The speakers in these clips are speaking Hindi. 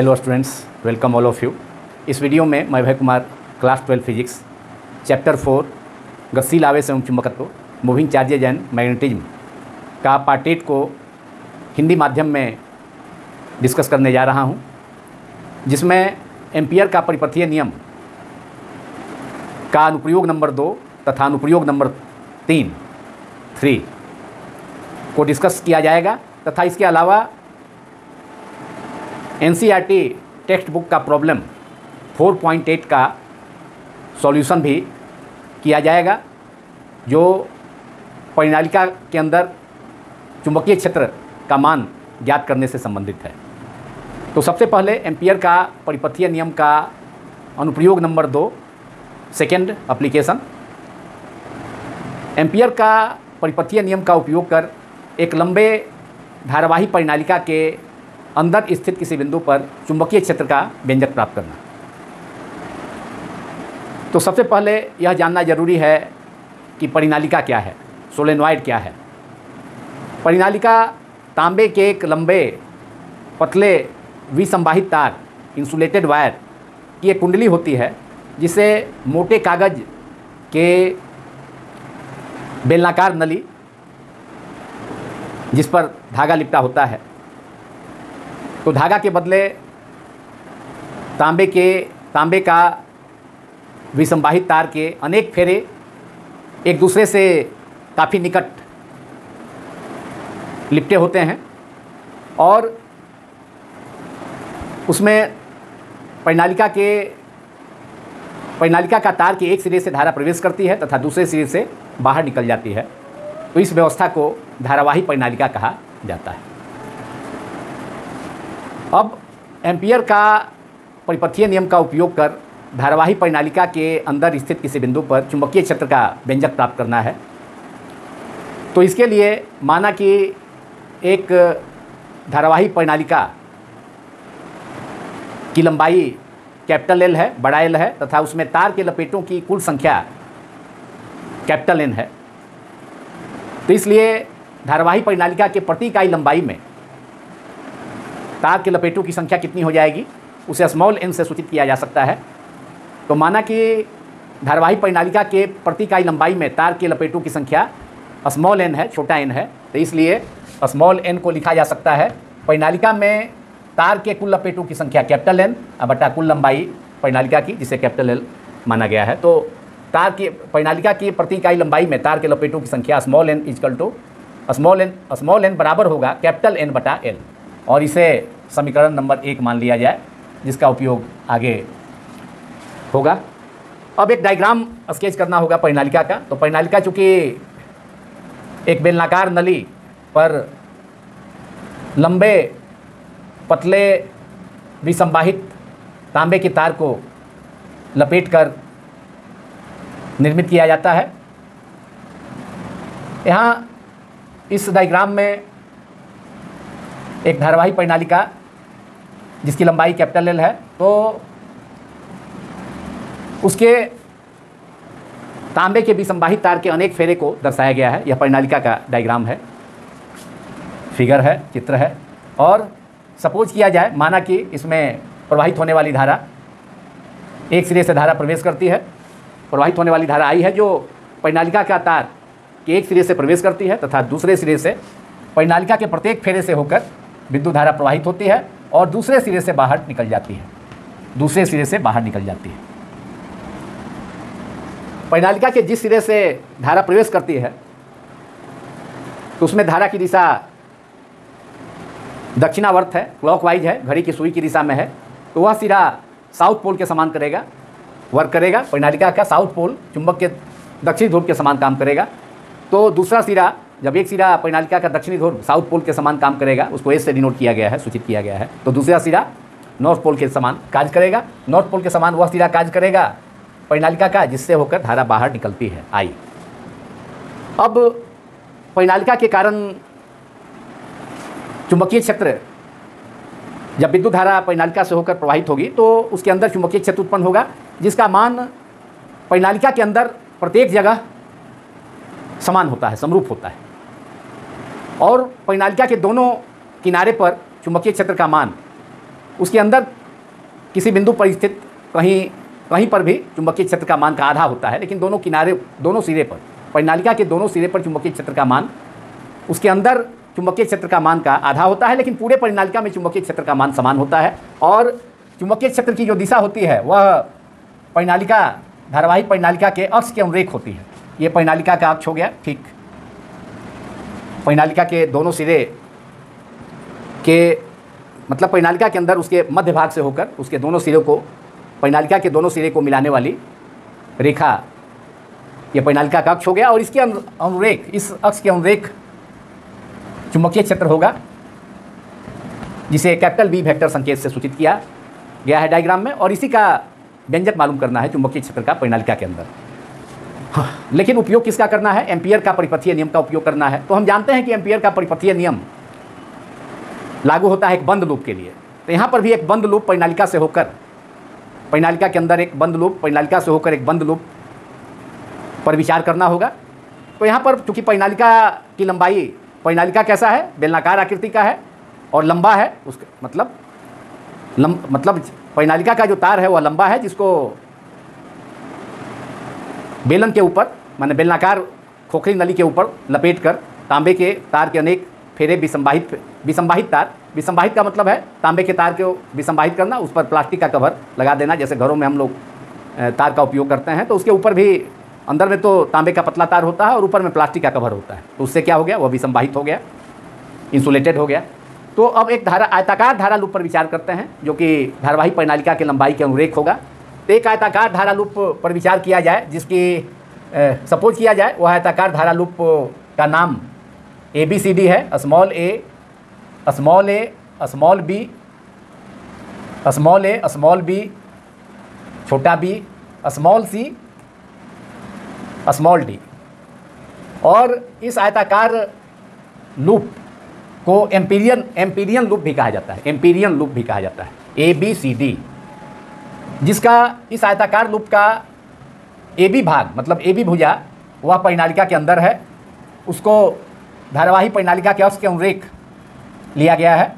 Hello students, welcome all of you. इस वीडियो में मैं भय कुमार क्लास 12 फिजिक्स चैप्टर 4 गतिशील आवेश एवं चुंबकत्व मूविंग चार्जेज एंड मैग्नेटिज्म का पार्ट 8 को हिंदी माध्यम में डिस्कस करने जा रहा हूं, जिसमें एम्पियर का परिपथीय नियम का अनुप्रयोग नंबर 2 तथा अनुप्रयोग नंबर 3 को डिस्कस किया जाएगा तथा इसके अलावा NCERT टेक्स्ट बुक का प्रॉब्लम 4.8 का सॉल्यूशन भी किया जाएगा, जो परिनालिका के अंदर चुंबकीय क्षेत्र का मान ज्ञात करने से संबंधित है। तो सबसे पहले एम्पियर का परिपथीय नियम का अनुप्रयोग नंबर 2 सेकेंड एप्लीकेशन। एम्पियर का परिपथीय नियम का उपयोग कर एक लंबे धारावाही परिनालिका के अंदर स्थित किसी बिंदु पर चुंबकीय क्षेत्र का व्यंजक प्राप्त करना। तो सबसे पहले यह जानना जरूरी है कि परिनालिका क्या है, सोलेनॉइड क्या है। परिनालिका तांबे के एक लंबे पतले विसंवाहित तार इंसुलेटेड वायर की एक कुंडली होती है, जिसे मोटे कागज के बेलनाकार नली जिस पर धागा लिपटा होता है, तो धागा के बदले तांबे का विसंवाहित तार के अनेक फेरे एक दूसरे से काफ़ी निकट लिपटे होते हैं और उसमें परिनालिका का तार के एक सिरे से धारा प्रवेश करती है तथा दूसरे सिरे से बाहर निकल जाती है। तो इस व्यवस्था को धारावाही परिनालिका कहा जाता है। अब एम्पियर का परिपथीय नियम का उपयोग कर धारावाही परिनालिका के अंदर स्थित किसी बिंदु पर चुंबकीय क्षेत्र का व्यंजक प्राप्त करना है। तो इसके लिए माना कि एक धारावाही परिनालिका की लंबाई कैपिटल L है, बड़ा L है, तथा उसमें तार के लपेटों की कुल संख्या कैपिटल N है। तो इसलिए धारावाही परिनालिका के प्रति इकाई लंबाई में तार के लपेटों की संख्या कितनी हो जाएगी, उसे स्मॉल n से सूचित किया जा सकता है। तो माना कि धारावाही परिनालिका के प्रति इकाई लंबाई में तार के लपेटों की संख्या स्मॉल n है, छोटा n है, तो इसलिए स्मॉल n को लिखा जा सकता है परिनालिका में तार के कुल लपेटों की संख्या कैपिटल N बटा कुल लंबाई परिनालिका की, जिसे कैपिटल L माना गया है। तो तार की परिनालिका की प्रति इकाई लंबाई में तार के लपेटों की संख्या small n equal to small n बराबर होगा कैपिटल N बटा L, और इसे समीकरण नंबर 1 मान लिया जाए, जिसका उपयोग आगे होगा। अब एक डायग्राम स्केच करना होगा परिनालिका का। तो परिनालिका चूँकि एक बेलनाकार नली पर लंबे पतले विसंवाहित तांबे के तार को लपेटकर निर्मित किया जाता है। यहाँ इस डायग्राम में एक धारावाही परिनालिका जिसकी लंबाई कैपिटल L है, तो उसके तांबे के विसंवाहित तार के अनेक फेरे को दर्शाया गया है। यह परिनालिका का डायग्राम है, फिगर है, चित्र है। और सपोज किया जाए, माना कि इसमें प्रवाहित होने वाली धारा, एक सिरे से धारा प्रवेश करती है, प्रवाहित होने वाली धारा I है, जो परिनालिका का तार के एक सिरे से प्रवेश करती है तथा दूसरे सिरे से परिनालिका के प्रत्येक फेरे से होकर विद्युत धारा प्रवाहित होती है और दूसरे सिरे से बाहर निकल जाती है। परिनालिका के जिस सिरे से धारा प्रवेश करती है, तो उसमें धारा की दिशा दक्षिणावर्त है, क्लॉकवाइज है, घड़ी की सुई की दिशा में है। तो वह सिरा साउथ पोल के समान वर्क करेगा। परिनालिका का साउथ पोल चुंबक के दक्षिणी ध्रुव के समान काम करेगा। तो दूसरा सिरा, जब एक सिरा परिनालिका का दक्षिणी ध्रुव साउथ पोल के समान काम करेगा, उसको S से डिनोट किया गया है, सूचित किया गया है। तो दूसरा सिरा नॉर्थ पोल के समान कार्य करेगा। नॉर्थ पोल के समान वह सिरा कार्य करेगा परिनालिका का जिससे होकर धारा बाहर निकलती है, I। अब परिनालिका के कारण चुंबकीय क्षेत्र, जब विद्युत धारा परिनालिका से होकर प्रवाहित होगी तो उसके अंदर चुंबकीय क्षेत्र उत्पन्न होगा, जिसका मान परिनालिका के अंदर प्रत्येक जगह समान होता है, समरूप होता है। और परिनालिका के दोनों किनारे पर चुंबकीय क्षेत्र का मान उसके अंदर किसी बिंदु पर स्थित कहीं पर भी चुंबकीय क्षेत्र का मान का आधा होता है, लेकिन दोनों किनारे, दोनों सिरे पर, परिनालिका के दोनों सिरे पर चुंबकीय क्षेत्र का मान, उसके अंदर चुंबकीय क्षेत्र का मान का आधा होता है, लेकिन पूरे परिनालिका में चुंबकीय क्षेत्र का मान समान होता है। और चुंबकीय क्षेत्र की जो दिशा होती है वह परिनालिका, धारावाहिक परिनालिका के अक्ष के अनुरेख होती है। ये परिनालिका का अक्ष हो गया, ठीक। परिनालिका के दोनों सिरे के, मतलब परिनालिका के अंदर उसके मध्य भाग से होकर उसके दोनों सिरों को, परिनालिका के दोनों सिरे को मिलाने वाली रेखा, ये परिनालिका का अक्ष हो गया। और इसके अनुरेख, इस अक्ष के अनुरेख चुंबकीय क्षेत्र होगा, जिसे कैपिटल बी वेक्टर संकेत से सूचित किया गया है डायग्राम में। और इसी का व्यंजक मालूम करना है चुंबकीय क्षेत्र का परिनालिका के अंदर। लेकिन उपयोग किसका करना है? एम्पियर का परिपथीय नियम का उपयोग करना है। तो हम जानते हैं कि एम्पियर का परिपथीय नियम लागू होता है एक बंद लूप के लिए। तो यहाँ पर भी एक बंद लूप परिनालिका से होकर, परिनालिका के अंदर एक बंद लूप, परिनालिका से होकर एक बंद लूप पर विचार करना होगा। तो यहाँ पर चूँकि परिनालिका की लंबाई, परिनालिका कैसा है? बेलनाकार आकृति का है और लंबा है, उसका मतलब परिनालिका का जो तार है वह लंबा है, जिसको बेलन के ऊपर, माने बेलनाकार खोखली नली के ऊपर लपेटकर तांबे के तार के अनेक फेरे विसंवाहित तार, विसंवाहित का मतलब है तांबे के तार को विसंवाहित करना, उस पर प्लास्टिक का कवर लगा देना, जैसे घरों में हम लोग तार का उपयोग करते हैं। तो उसके ऊपर भी, अंदर में तो तांबे का पतला तार होता है और ऊपर में प्लास्टिक का कवर होता है। तो उससे क्या हो गया? वह विसंवाहित हो गया, इंसुलेटेड हो गया। तो अब एक आयताकार धारा लूप पर विचार करते हैं, जो कि धारावाहिक परिनालिका के लंबाई के अनुरेख होगा। तो एक आयताकार धारा लूप पर विचार किया जाए, जिसकी सपोज किया जाए वह आयताकार धारा लूप का नाम ABCD है। स्मॉल ए, स्मॉल ए, स्मॉल बी, स्मॉल ए, स्मॉल बी, छोटा B, small C, small D. और इस आयताकार लूप को एम्पीरियन लूप भी कहा जाता है, एम्पीरियन लूप भी कहा जाता है, ABCD, जिसका इस आयताकार लूप का AB भाग, मतलब AB भुजा, वह परिनालिका के अंदर है। उसको धारावाहिक परिनालिका के अक्ष के अनुरेख लिया गया है।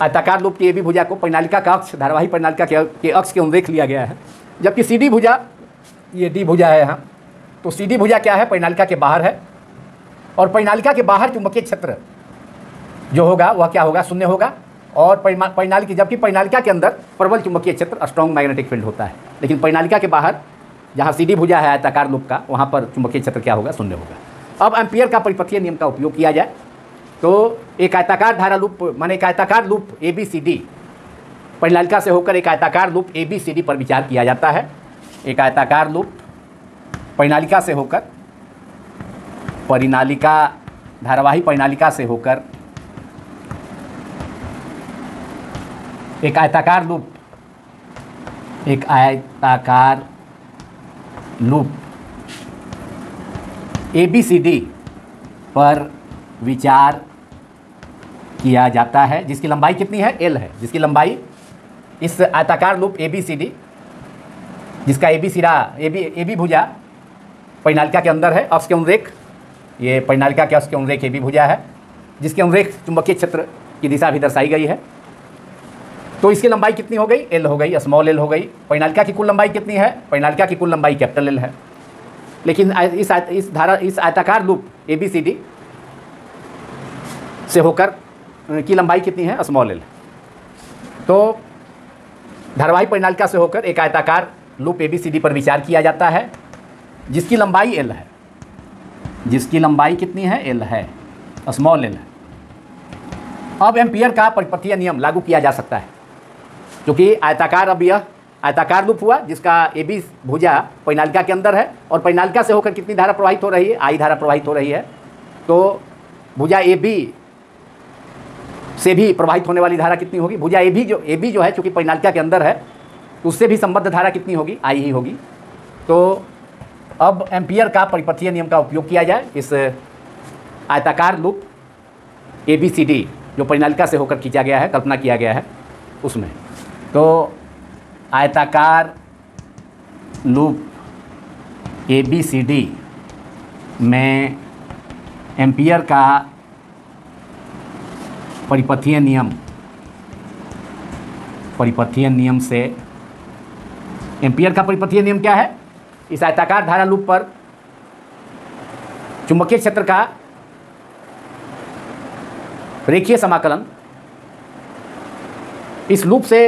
आयताकार लूप की AB भुजा को परिनालिका का अक्ष, धारावाहिक परिनालिका के अक्ष के अनुरेख लिया गया है। जबकि CD भुजा, ये D भुजा है यहाँ, तो CD भुजा क्या है? परिनालिका के बाहर है। और परिनालिका के बाहर चुंबकीय क्षेत्र जो होगा वह क्या होगा? शून्य होगा। और जबकि परिनालिका के अंदर प्रबल चुंबकीय क्षेत्र, स्ट्रॉन्ग मैग्नेटिक फील्ड होता है, लेकिन परिनालिका के बाहर जहाँ CD भुजा है आयताकार लूप का, वहाँ पर चुंबकीय क्षेत्र क्या होगा? शून्य होगा। अब एम्पियर का परिपथीय नियम का उपयोग किया जाए तो एक आयताकार धारा लूप, माने एक आयताकार लूप ABCD, परिनालिका से होकर एक आयताकार लूप ABCD पर विचार किया जाता है। एक आयताकार लूप परिनालिका से होकर, परिनालिका, धारावाहिक परिनालिका से होकर एक आयताकार लूप, एक आयताकार लूप ABCD पर विचार किया जाता है, जिसकी लंबाई कितनी है? L है। जिसकी लंबाई, इस आयताकार लूप ABCD, जिसका AB सिरा, AB भुजा परिनालिका के अंदर है, अक्ष के अनुरेख, ये परिनालिका के अक्ष के अनुरेख AB भुजा है, जिसके अनुरेख चुंबकीय क्षेत्र की दिशा भी दर्शाई गई है। तो इसकी लंबाई कितनी हो गई? L हो गई, स्मॉल l हो गई। परिनालिका की कुल लंबाई कितनी है? परिनालिका की कुल लंबाई कैपिटल L है। लेकिन इस आयताकार लूप ABCD से होकर की लंबाई कितनी है? Small l। तो धारावाहिक परिनालिका से होकर एक आयताकार लूप ABCD पर विचार किया जाता है, जिसकी लंबाई L है। जिसकी लंबाई कितनी है? L है, स्मॉल l है। अब एम्पियर का परिपथीय नियम लागू किया जा सकता है, क्योंकि आयताकार, अब यह आयताकार लूप हुआ जिसका AB भुजा परिनालिका के अंदर है, और परिनालिका से होकर कितनी धारा प्रवाहित हो रही है? I धारा प्रवाहित हो रही है। तो भुजा AB से भी प्रवाहित होने वाली धारा कितनी होगी? भुजा AB जो है, चूँकि परिनालिका के अंदर है, तो उससे भी संबद्ध धारा कितनी होगी? I ही होगी। तो अब एम्पियर का परिपथीय नियम का उपयोग किया जाए इस आयताकार लूप ABCD जो परिनालिका से होकर खींचा गया है, कल्पना किया गया है उसमें। तो आयताकार लूप ABCD में एम्पियर का परिपथीय नियम परिपथीय नियम से, एम्पियर का परिपथीय नियम क्या है? इस आयताकार धारा लूप पर चुंबकीय क्षेत्र का रेखीय समाकलन इस लूप से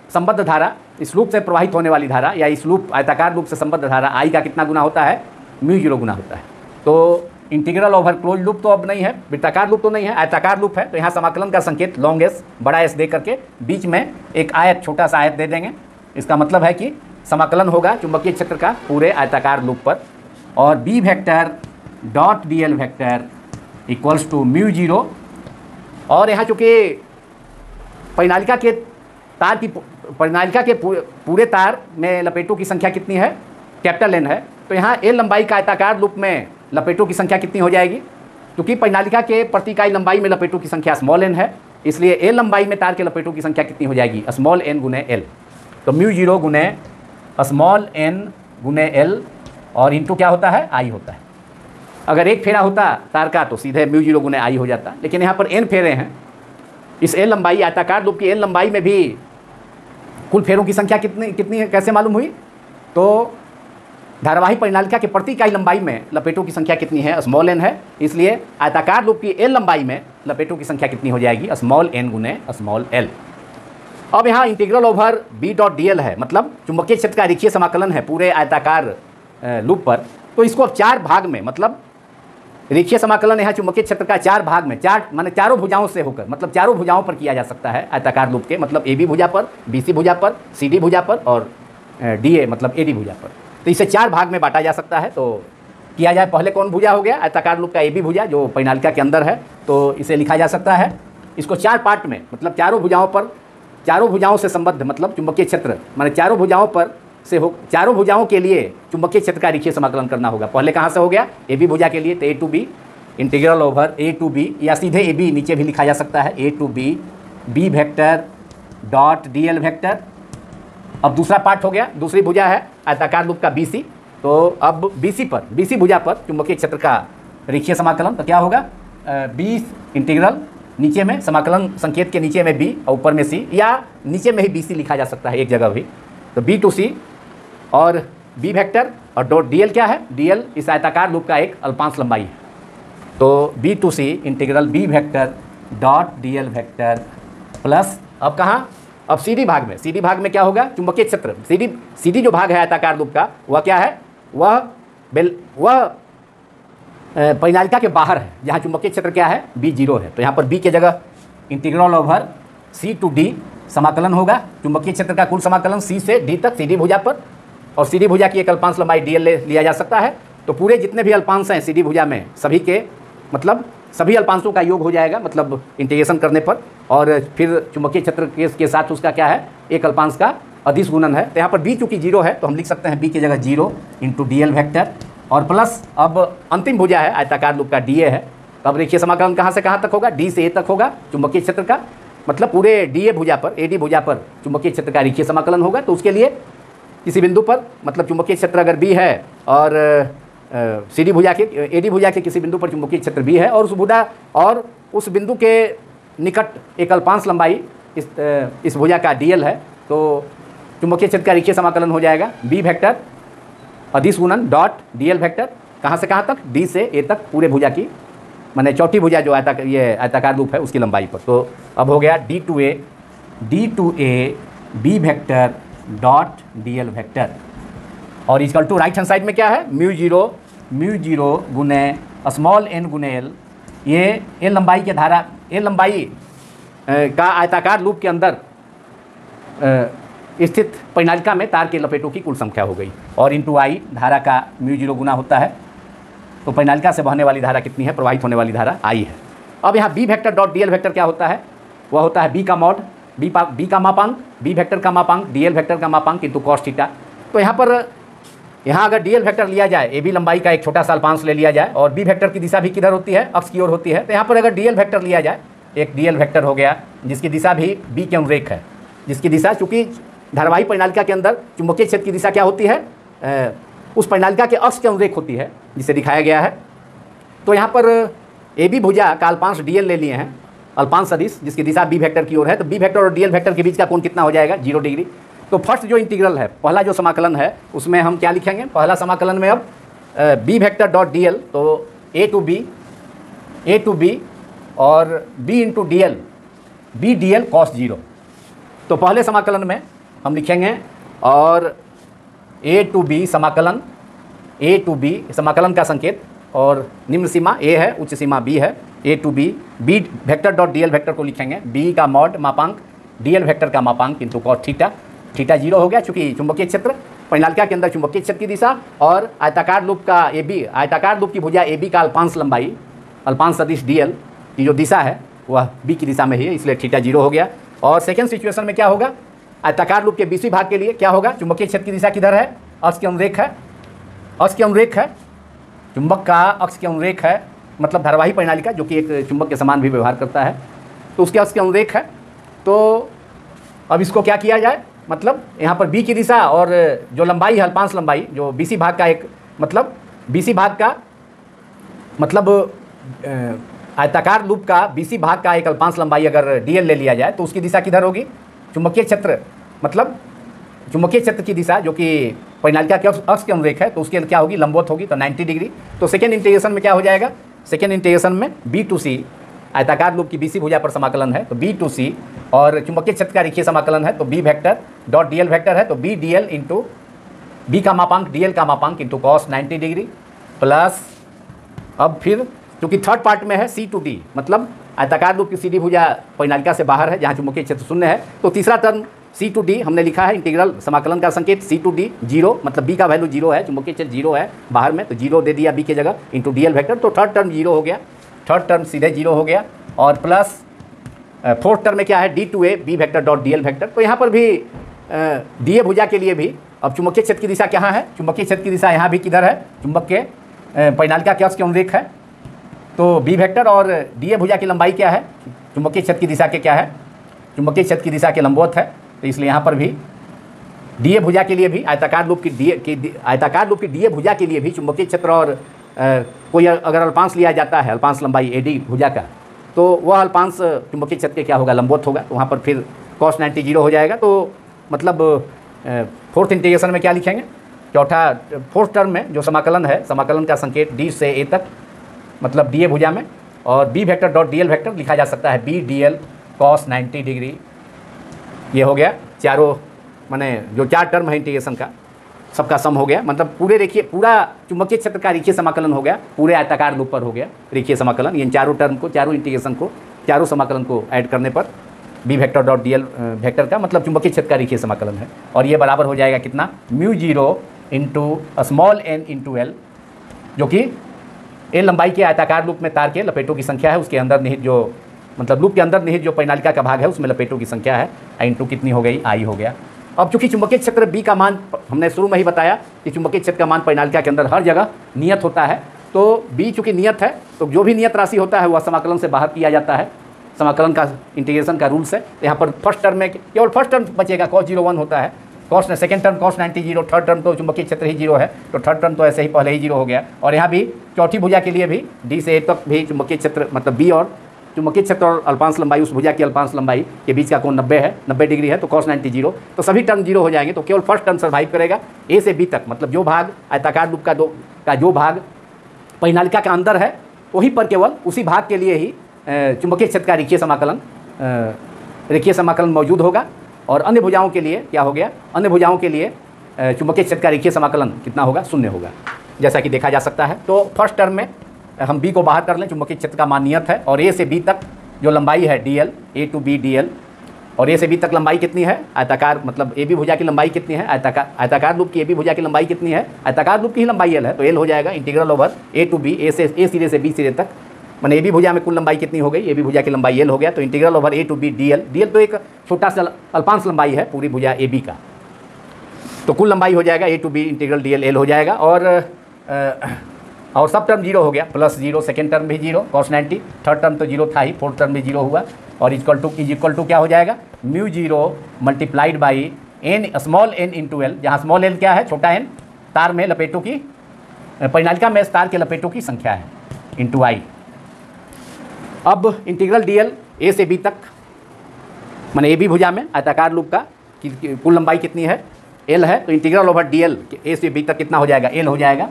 संबद्ध धारा, इस लूप से प्रवाहित होने वाली धारा या इस लूप आयताकार लूप से संबद्ध धारा आई का कितना गुना होता है? μ0 गुना होता है। तो इंटीग्रल ओवर क्लोज लूप तो अब नहीं है, वृत्ताकार लूप तो नहीं है, आयताकार लूप है। तो यहाँ समाकलन का संकेत लॉन्ग एस बड़ा एस दे करके बीच में एक आयत, छोटा सा आयत दे देंगे। इसका मतलब है कि समाकलन होगा चुंबकीय क्षेत्र का पूरे आयताकार लूप पर, और B vector dot D L vector equals to μ0। और यहाँ चूँकि परिनालिका के पूरे तार में लपेटों की संख्या कितनी है? कैपिटल एन है। तो यहाँ एल लंबाई का आयताकार लूप में लपेटों की संख्या कितनी हो जाएगी? क्योंकि परिनालिका के प्रति इकाई लंबाई में लपेटों की संख्या स्मॉल एन है, इसलिए एल लंबाई में तार के लपेटों की संख्या कितनी हो जाएगी? स्मॉल एन गुने एल। तो μ0 गुने स्मॉल एन गुने एल और इंटू क्या होता है? आई होता है। अगर एक फेरा होता तार का तो सीधे μ0 गुने आई हो जाता, लेकिन यहाँ पर एन फेरे हैं। इस एल लंबाई, आयताकार लूप की एल लंबाई में भी कुल फेरों की संख्या कितनी है कैसे मालूम हुई? तो धारावाही परिनालिका के प्रति इकाई लंबाई में लपेटों की संख्या कितनी है? स्मॉल एन है, इसलिए आयताकार लूप की एल लंबाई में लपेटों की संख्या कितनी हो जाएगी? स्मॉल एन गुने स्मॉल एल। अब यहाँ integral over B dot D L है, मतलब चुंबकीय क्षेत्र का रेखीय समाकलन है पूरे आयताकार लूप पर। तो इसको अब 4 भाग में, मतलब रेखीय समाकलन यहाँ चुंबकीय क्षेत्र का 4 भाग में, माने चारों भुजाओं से होकर, मतलब चारों भुजाओं पर किया जा सकता है आयताकार लूप के, मतलब ए बी भुजा पर, बी सी भुजा पर, सी डी भुजा पर और डी ए मतलब ए डी भुजा पर। तो इसे 4 भाग में बांटा जा सकता है। तो किया जाए, पहले कौन भुजा हो गया? आयताकार लूप का ए बी भुजा जो परिनालिका के अंदर है। तो इसे लिखा जा सकता है, इसको 4 पार्ट में, मतलब चारों भुजाओं पर, चारों भुजाओं से संबद्ध, मतलब चुंबकीय क्षेत्र माने चारों भुजाओं पर से हो, चारों भुजाओं के लिए चुंबकीय क्षेत्र का रेखीय समाकलन करना होगा। पहले कहाँ से हो गया? ए बी भुजा के लिए, तो A to B integral over A to B, या सीधे ए बी नीचे भी लिखा जा सकता है, A to B B vector dot D L vector. अब दूसरा पार्ट हो गया, दूसरी भुजा है आयताकार लूप का बी सी। तो अब बी सी पर, बी सी भुजा पर चुंबकीय क्षेत्र का रेखीय समाकलन, तो क्या होगा? बी इंटीग्रल नीचे में समाकलन संकेत के नीचे में बी और ऊपर में सी, या नीचे में ही बी सी लिखा जा सकता है एक जगह भी। तो बी टू सी और बी वेक्टर और डॉट डी एल क्या है? डी एल इस आयताकार लूप का एक अल्पांश लंबाई है। तो B to C integral B vector dot D L vector plus, अब कहाँ? अब सी डी भाग में। सी डी भाग में क्या होगा? चुंबकीय क्षेत्र सी डी जो भाग है आयताकार लूप का, वह क्या है? वह परिनालिका के बाहर है, जहाँ चुंबकीय क्षेत्र क्या है? B0 है। तो यहाँ पर B के जगह integral over C to D समाकलन होगा। चुंबकीय क्षेत्र का कुल समाकलन C से D तक CD भुजा पर, और CD भुजा की एक अल्पांश लंबाई DL लिया जा सकता है। तो पूरे जितने भी अल्पांश हैं CD भुजा में, सभी के मतलब सभी अल्पांशों का योग हो जाएगा, मतलब इंटीग्रेशन करने पर, और फिर चुंबकीय क्षेत्र के साथ उसका क्या है? एक अल्पांश का अदिश गुणन है। तो यहाँ पर B चूँकि 0 है तो हम लिख सकते हैं B की जगह 0 इंटू DL वेक्टर, और प्लस अब अंतिम भुजा है आयताकार लूप का DA है। तो अब रेखीय समाकलन कहाँ से कहाँ तक होगा? D से A तक होगा चुंबकीय क्षेत्र का, मतलब पूरे DA भुजा पर, AD भुजा पर चुंबकीय क्षेत्र का रेखीय समाकलन होगा। तो उसके लिए किसी बिंदु पर, मतलब चुंबकीय क्षेत्र अगर B है और CD भुजा के, AD भुजा के किसी बिंदु पर चुंबकीय क्षेत्र B है, और उस बिंदु के निकट एक अल्पांश लंबाई इस भुजा का DL है, तो चुंबकीय क्षेत्र का रेखीय समाकलन हो जाएगा B वेक्टर अदिश गुणन डॉट DL वेक्टर, कहाँ से कहाँ तक? D से A तक पूरे भुजा की, माने चौथी भुजा जो आयताकार लूप है उसकी लंबाई पर। तो अब हो गया D to A B vector dot DL vector, और equal to right hand side में क्या है? μ0 गुने स्मॉल n गुने L। ये L लंबाई के धारा, L लंबाई का आयताकार लूप के अंदर स्थित परिनालिका में तार के लपेटों की कुल संख्या हो गई, और इंटू आई धारा का μ0 गुना होता है। तो परिनालिका से बहने वाली धारा कितनी है? प्रवाहित होने वाली धारा आई है। अब यहाँ B vector dot DL vector क्या होता है? वह होता है बी का मॉड, बी का मापांक, बी वेक्टर का मापांक, DL वेक्टर का मापांक इंटू कॉस थीटा। तो यहाँ अगर DL वेक्टर लिया जाए, ए बी लंबाई का एक छोटा सा अल्पांश ले लिया जाए, और बी वेक्टर की दिशा भी किधर होती है? अक्ष की ओर होती है। तो यहाँ पर अगर DL वेक्टर लिया जाए, एक DL वेक्टर हो गया जिसकी दिशा भी B के अनुरेख है, जिसकी दिशा, चूँकि धारावाही परिनालिका के अंदर चुंबकीय क्षेत्र की दिशा क्या होती है? उस परिनालिका के अक्ष के अनुरेख होती है, जिसे दिखाया गया है। तो यहाँ पर AB भुजा का अल्पांश DL ले लिए हैं, अल्पांश सदिश जिसकी दिशा बी वेक्टर की ओर है, तो बी वेक्टर और डीएल वेक्टर के बीच का कोण कितना हो जाएगा, 0 डिग्री। तो फर्स्ट जो इंटीग्रल है, पहला जो समाकलन है, उसमें हम क्या लिखेंगे, पहला समाकलन में अब B vector dot D L, तो ए टू बी और B into D L, B D L cos 0। तो पहले समाकलन में हम लिखेंगे और ए टू बी समाकलन, ए टू बी समाकलन का संकेत, और निम्न सीमा ए है, उच्च सीमा बी है, A to B, B vector dot D L vector को लिखेंगे बी का मॉड मापांक डी एल वेक्टर का मापांक इंटू कॉस थीटा, थीटा 0 हो गया, चूंकि चुंबकीय क्षेत्र परिनालिका के अंदर चुंबकीय क्षेत्र की दिशा और आयताकार लूप का ए बी, आयताकार लूप की भुजा ए बी का अल्पांश लंबाई, अल्पांश सदिश डी एल की जो दिशा है वह बी की दिशा में ही है, इसलिए थीटा 0 हो गया। और सेकेंड सिचुएशन में क्या होगा, आयताकार लूप के बीसवीं भाग के लिए क्या होगा, चुंबकीय क्षेत्र की दिशा किधर है, अक्ष के अनुरेख है, अक्ष के अनुरेख है, चुंबक का अक्ष के अनुरेख है, मतलब धारावाही परिनालिका जो कि एक चुंबक के समान भी व्यवहार करता है, तो उसके अक्ष के अनुरेख है। तो अब इसको क्या किया जाए, मतलब यहाँ पर बी की दिशा और जो लंबाई है अल्पांश लंबाई, जो बीसी भाग का एक मतलब बीसी भाग का मतलब आयताकार लूप का बीसी भाग का एक अल्पांश लंबाई अगर डीएल ले लिया जाए तो उसकी दिशा किधर होगी, चुंबकीय क्षेत्र, मतलब चुंबकीय क्षेत्र की दिशा जो कि परिनालिका के अक्ष के अनुरेख है, तो उसके क्या होगी, लंबवत होगी, तो 90 डिग्री। तो सेकेंड इंटीग्रेशन में क्या हो जाएगा, सेकेंड इंटीग्रेशन में बी टू सी, आयताकार लूप की बीसी भुजा पर समाकलन है तो बी टू सी, और चुंबकीय क्षेत्र का रेखीय समाकलन है तो B vector dot D L vector है तो B D L into B का मापांक डी एल का मापांक इंटू कॉस 90 डिग्री प्लस, अब फिर क्योंकि थर्ड पार्ट में है सी टू डी, मतलब आयताकार लूप की सीधी भुजा परिनालिका से बाहर है जहाँ चुंबकीय क्षेत्र शून्य है, तो तीसरा टर्म सी टू डी हमने लिखा है इंटीग्रल समाकलन का संकेत सी टू डी 0, मतलब बी का वैल्यू 0 है, चुंबकीय क्षेत्र 0 है बाहर में, तो 0 दे दिया बी के जगह इंटू डी एल वेक्टर, तो थर्ड टर्म 0 हो गया, थर्ड टर्म सीधे 0 हो गया। और प्लस फोर्थ टर्म में क्या है, D to A B vector dot D L vector, तो यहाँ पर भी डी ए भुजा के लिए भी अब चुंबकीय क्षेत्र की दिशा कहाँ है, चुंबकीय क्षेत्र की दिशा यहाँ भी किधर है, चुंबक के परिनालिका के अक्ष के अनुरेख है, तो बी वेक्टर और डी ए भुजा की लंबाई क्या है, चुंबकीय क्षेत्र की दिशा के क्या है, चुंबकीय क्षेत्र की दिशा के लंबवत है, तो इसलिए यहाँ पर भी डी ए भुजा के लिए भी आयताकार लूप की आयताकार लूप की डी ए भुजा के लिए भी चुंबकीय क्षेत्र और कोई अगर अल्पांश लिया जाता है, अल्पांश लंबाई ए डी भुजा का, तो वह अल्पांश चुंबकीय क्षेत्र के क्या होगा, लंबवत होगा, तो वहाँ पर फिर cos 90 0 हो जाएगा। तो मतलब फोर्थ इंटीग्रेशन में क्या लिखेंगे, चौथा फोर्थ टर्म में जो समाकलन है, समाकलन का संकेत डी से ए तक, मतलब डी ए भुजा में, और B vector dot D L vector लिखा जा सकता है B D L cos 90 degree. ये हो गया चारों, माने जो चार टर्म है इंटीग्रेशन का सबका सम हो गया, मतलब पूरे रेखीय पूरा चुंबकीय क्षेत्र का रेखीय समाकलन हो गया, पूरे आयताकार लूप पर हो गया रेखीय समाकलन। इन चारों टर्म को, चारों इंटीग्रेशन को, चारों समाकलन को ऐड करने पर B vector dot D L vector का मतलब चुंबकीय क्षेत्र का रेखीय समाकलन है, और ये बराबर हो जाएगा कितना, μ0 into small n into L, जो कि एल लंबाई के आयताकार लूप में तार के लपेटों की संख्या है, उसके अंदर निहित जो मतलब लूप के अंदर निहित जो परिनालिका का भाग है उसमें लपेटों की संख्या है, इंटू कितनी हो गई, आई हो गया। अब चूंकि चुंबकीय क्षेत्र बी का मान हमने शुरू में ही बताया कि चुंबकीय क्षेत्र का मान परिनालिका के अंदर हर जगह नियत होता है, तो बी चूंकि नियत है तो जो भी नियत राशि होता है वह समाकलन से बाहर किया जाता है, समाकलन का इंटीग्रेशन का रूल्स है। तो यहाँ पर फर्स्ट टर्म में केवल फर्स्ट टर्म बचेगा, cos 0 1 होता है, cos second term cos 90 0, third term तो चुंबकीय क्षेत्र ही 0 है, तो थर्ड टर्म तो ऐसे ही पहले ही 0 हो गया। और यहाँ भी चौथी भुजा के लिए भी डी से ए तक भी चुंबकीय क्षेत्र मतलब बी और चुंबकीय क्षेत्र और अल्पांश लंबाई, उस भुजा की अल्पांश लंबाई के बीच का कोण 90 है, 90 डिग्री है, तो cos 90 0, तो सभी टर्म 0 हो जाएंगे, तो केवल फर्स्ट टर्म सर्वाइव करेगा ए से बी तक, मतलब जो भाग आयताकार लूप का जो भाग परिनालिका का अंदर है वहीं पर केवल उसी भाग के लिए ही चुंबकीय क्षेत्र का रेखीय समाकलन मौजूद होगा, और अन्य भुजाओं के लिए क्या हो गया, अन्य भुजाओं के लिए चुंबकीय क्षेत्र का रेखीय समाकलन कितना होगा, 0 होगा, जैसा कि देखा जा सकता है। तो फर्स्ट टर्म में हम बी को बाहर कर लें, चुंबकीय क्षेत्र का मान नियत है, और ए से बी तक जो लंबाई है D L, A to B D L, और ए से बी तक लंबाई कितनी है, आयताकार मतलब ए बी भुजा की लंबाई कितनी है, आयताकार लूप की ए बी भुजा की लंबाई कितनी है, आयताकार लूप की ही लंबाई एल है, तो एल हो जाएगा integral over A to B, A सिरे से बी सिरे तक, मैंने ए बी भुजा में कुल लंबाई कितनी हो गई, ए बी भुजा की लंबाई एल हो गया, तो integral over A to B D L, D L तो एक छोटा सा अल्पांश लंबाई है पूरी भुजा ए बी का, तो कुल लंबाई हो जाएगा A to B integral D L L हो जाएगा। और सब टर्म 0 हो गया, प्लस 0, सेकेंड टर्म भी 0 cos 90, थर्ड टर्म तो 0 था ही, फोर्थ टर्म भी 0 हुआ, और इज इक्वल टू क्या हो जाएगा, μ0 multiplied by n small n into L, जहाँ स्मॉल n क्या है, छोटा n तार में लपेटों की परिनालिका में तार के लपेटों की संख्या है, इंटू आई। अब इंटीग्रल डी एल ए से बी तक, माने ए बी भुजा में आयताकार लूप का कुल लंबाई कितनी है, एल है, तो इंटीग्रल ओवर डी एल ए से बी तक कितना हो जाएगा, एल हो जाएगा,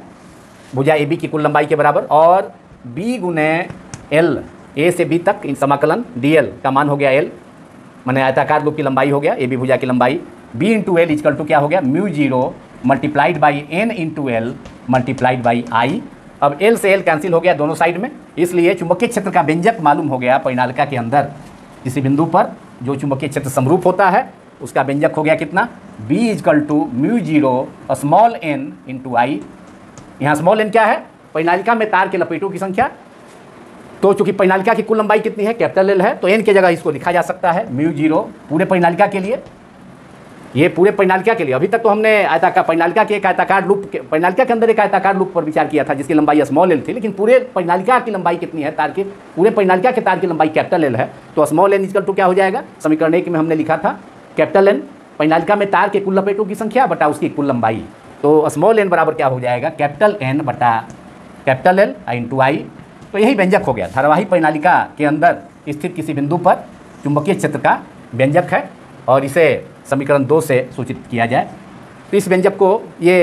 भुजा ए बी की कुल लंबाई के बराबर। और बी गुने एल ए से बी तक इन समाकलन डी एल का मान हो गया एल, माने आयताकार लूप की लंबाई हो गया ए बी भुजा की लंबाई। B into L is equal to क्या हो गया, mu zero multiplied by N into L multiplied by I. अब एल से एल कैंसिल हो गया दोनों साइड में, इसलिए चुंबकीय क्षेत्र का व्यंजक मालूम हो गया परिनालिका के अंदर किसी बिंदु पर जो चुंबकीय क्षेत्र समरूप होता है उसका व्यंजक हो गया कितना, B is equal to mu zero small N into I. यहाँ स्मॉल एन क्या है, परिनालिका में तार के लपेटों की संख्या, तो चूंकि परिनालिका की कुल लंबाई कितनी है, कैपिटल एल है, तो एन की जगह इसको लिखा जा सकता है म्यू जीरो पूरे परिनालिका के लिए, ये पूरे परिनालिका के लिए। अभी तक तो हमने आयताकार परिनालिका के एक आयताकार लूप के परिनालिका के अंदर एक आयताकार लूप पर विचार किया था जिसकी लंबाई स्मॉल एल थी, लेकिन पूरे परिनालिका की लंबाई कितनी है, तार के पूरे परिनालिका के तार की लंबाई कैपिटल एल है, तो स्मॉल एन इजकल टू क्या हो जाएगा, समीकरण 1 में हमने लिखा था कैपिटल एन परिनालिका में तार के कुल लपेटों की संख्या बटा उसकी कुल लंबाई, तो स्मॉल एन बराबर क्या हो जाएगा, कैपिटल एन बटा कैपिटल एल इंटू आई। तो यही व्यंजक हो गया, धारावाही परिनालिका के अंदर स्थित किसी बिंदु पर चुंबकीय क्षेत्र का व्यंजक है और इसे समीकरण 2 से सूचित किया जाए। तो इस व्यंजक को ये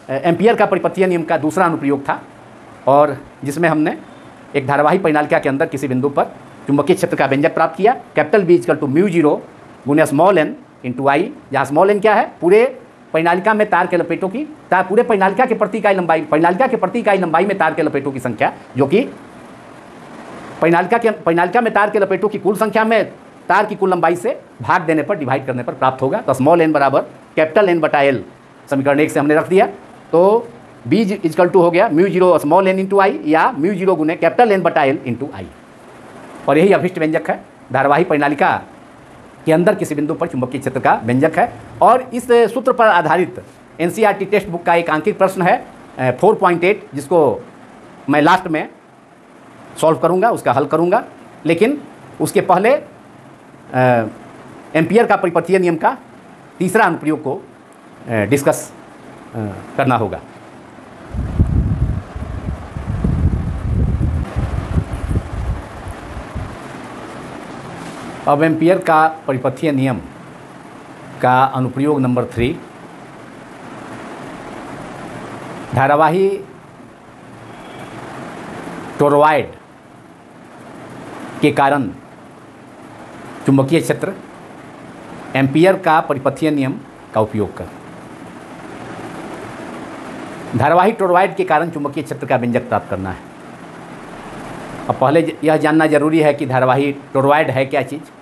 एम्पियर का परिपथीय नियम का दूसरा अनुप्रयोग था और जिसमें हमने एक धारावाही परिनालिका के अंदर किसी बिंदु पर चुंबकीय क्षेत्र का व्यंजक प्राप्त किया, capital B is equal to mu zero गुने स्मॉल एन इंटू आई, जहाँ स्मॉल एन क्या है, पूरे परिनालिका में तार के लपेटों की पूरे परिनालिका के प्रति इकाई लंबाई, परिनालिका के प्रति इकाई लंबाई में तार के लपेटों की संख्या जो कि परिनालिका में तार के लपेटों की कुल संख्या में तार की कुल लंबाई से भाग देने पर, डिवाइड करने पर प्राप्त होगा। तो स्मॉल एन बराबर कैपिटल एन बटा एल समीकरण 1 से हमने रख दिया, तो बी इजकल टू हो गया mu zero small N into I या म्यू जीरो गुने कैपिटल एन बटा एल इंटू आई। और यही अभिष्ट व्यंजक है, धारावाही परिनालिका के अंदर किसी बिंदु पर चुंबकीय क्षेत्र का व्यंजक है। और इस सूत्र पर आधारित एनसीईआरटी टेक्स्ट बुक का एक अंकित प्रश्न है 4.8 जिसको मैं लास्ट में सॉल्व करूंगा, उसका हल करूंगा, लेकिन उसके पहले एम्पियर का परिपथीय नियम का तीसरा अनुप्रयोग को डिस्कस करना होगा। अब एम्पियर का परिपथीय नियम का अनुप्रयोग नंबर 3, धारावाही टोरॉयड के कारण चुंबकीय क्षेत्र, एम्पियर का परिपथीय नियम का उपयोग कर धारावाही टोरॉयड के कारण चुंबकीय क्षेत्र का व्यंजक प्राप्त करना है। अब पहले यह जानना जरूरी है कि धारावाही टोरॉयड है क्या चीज़।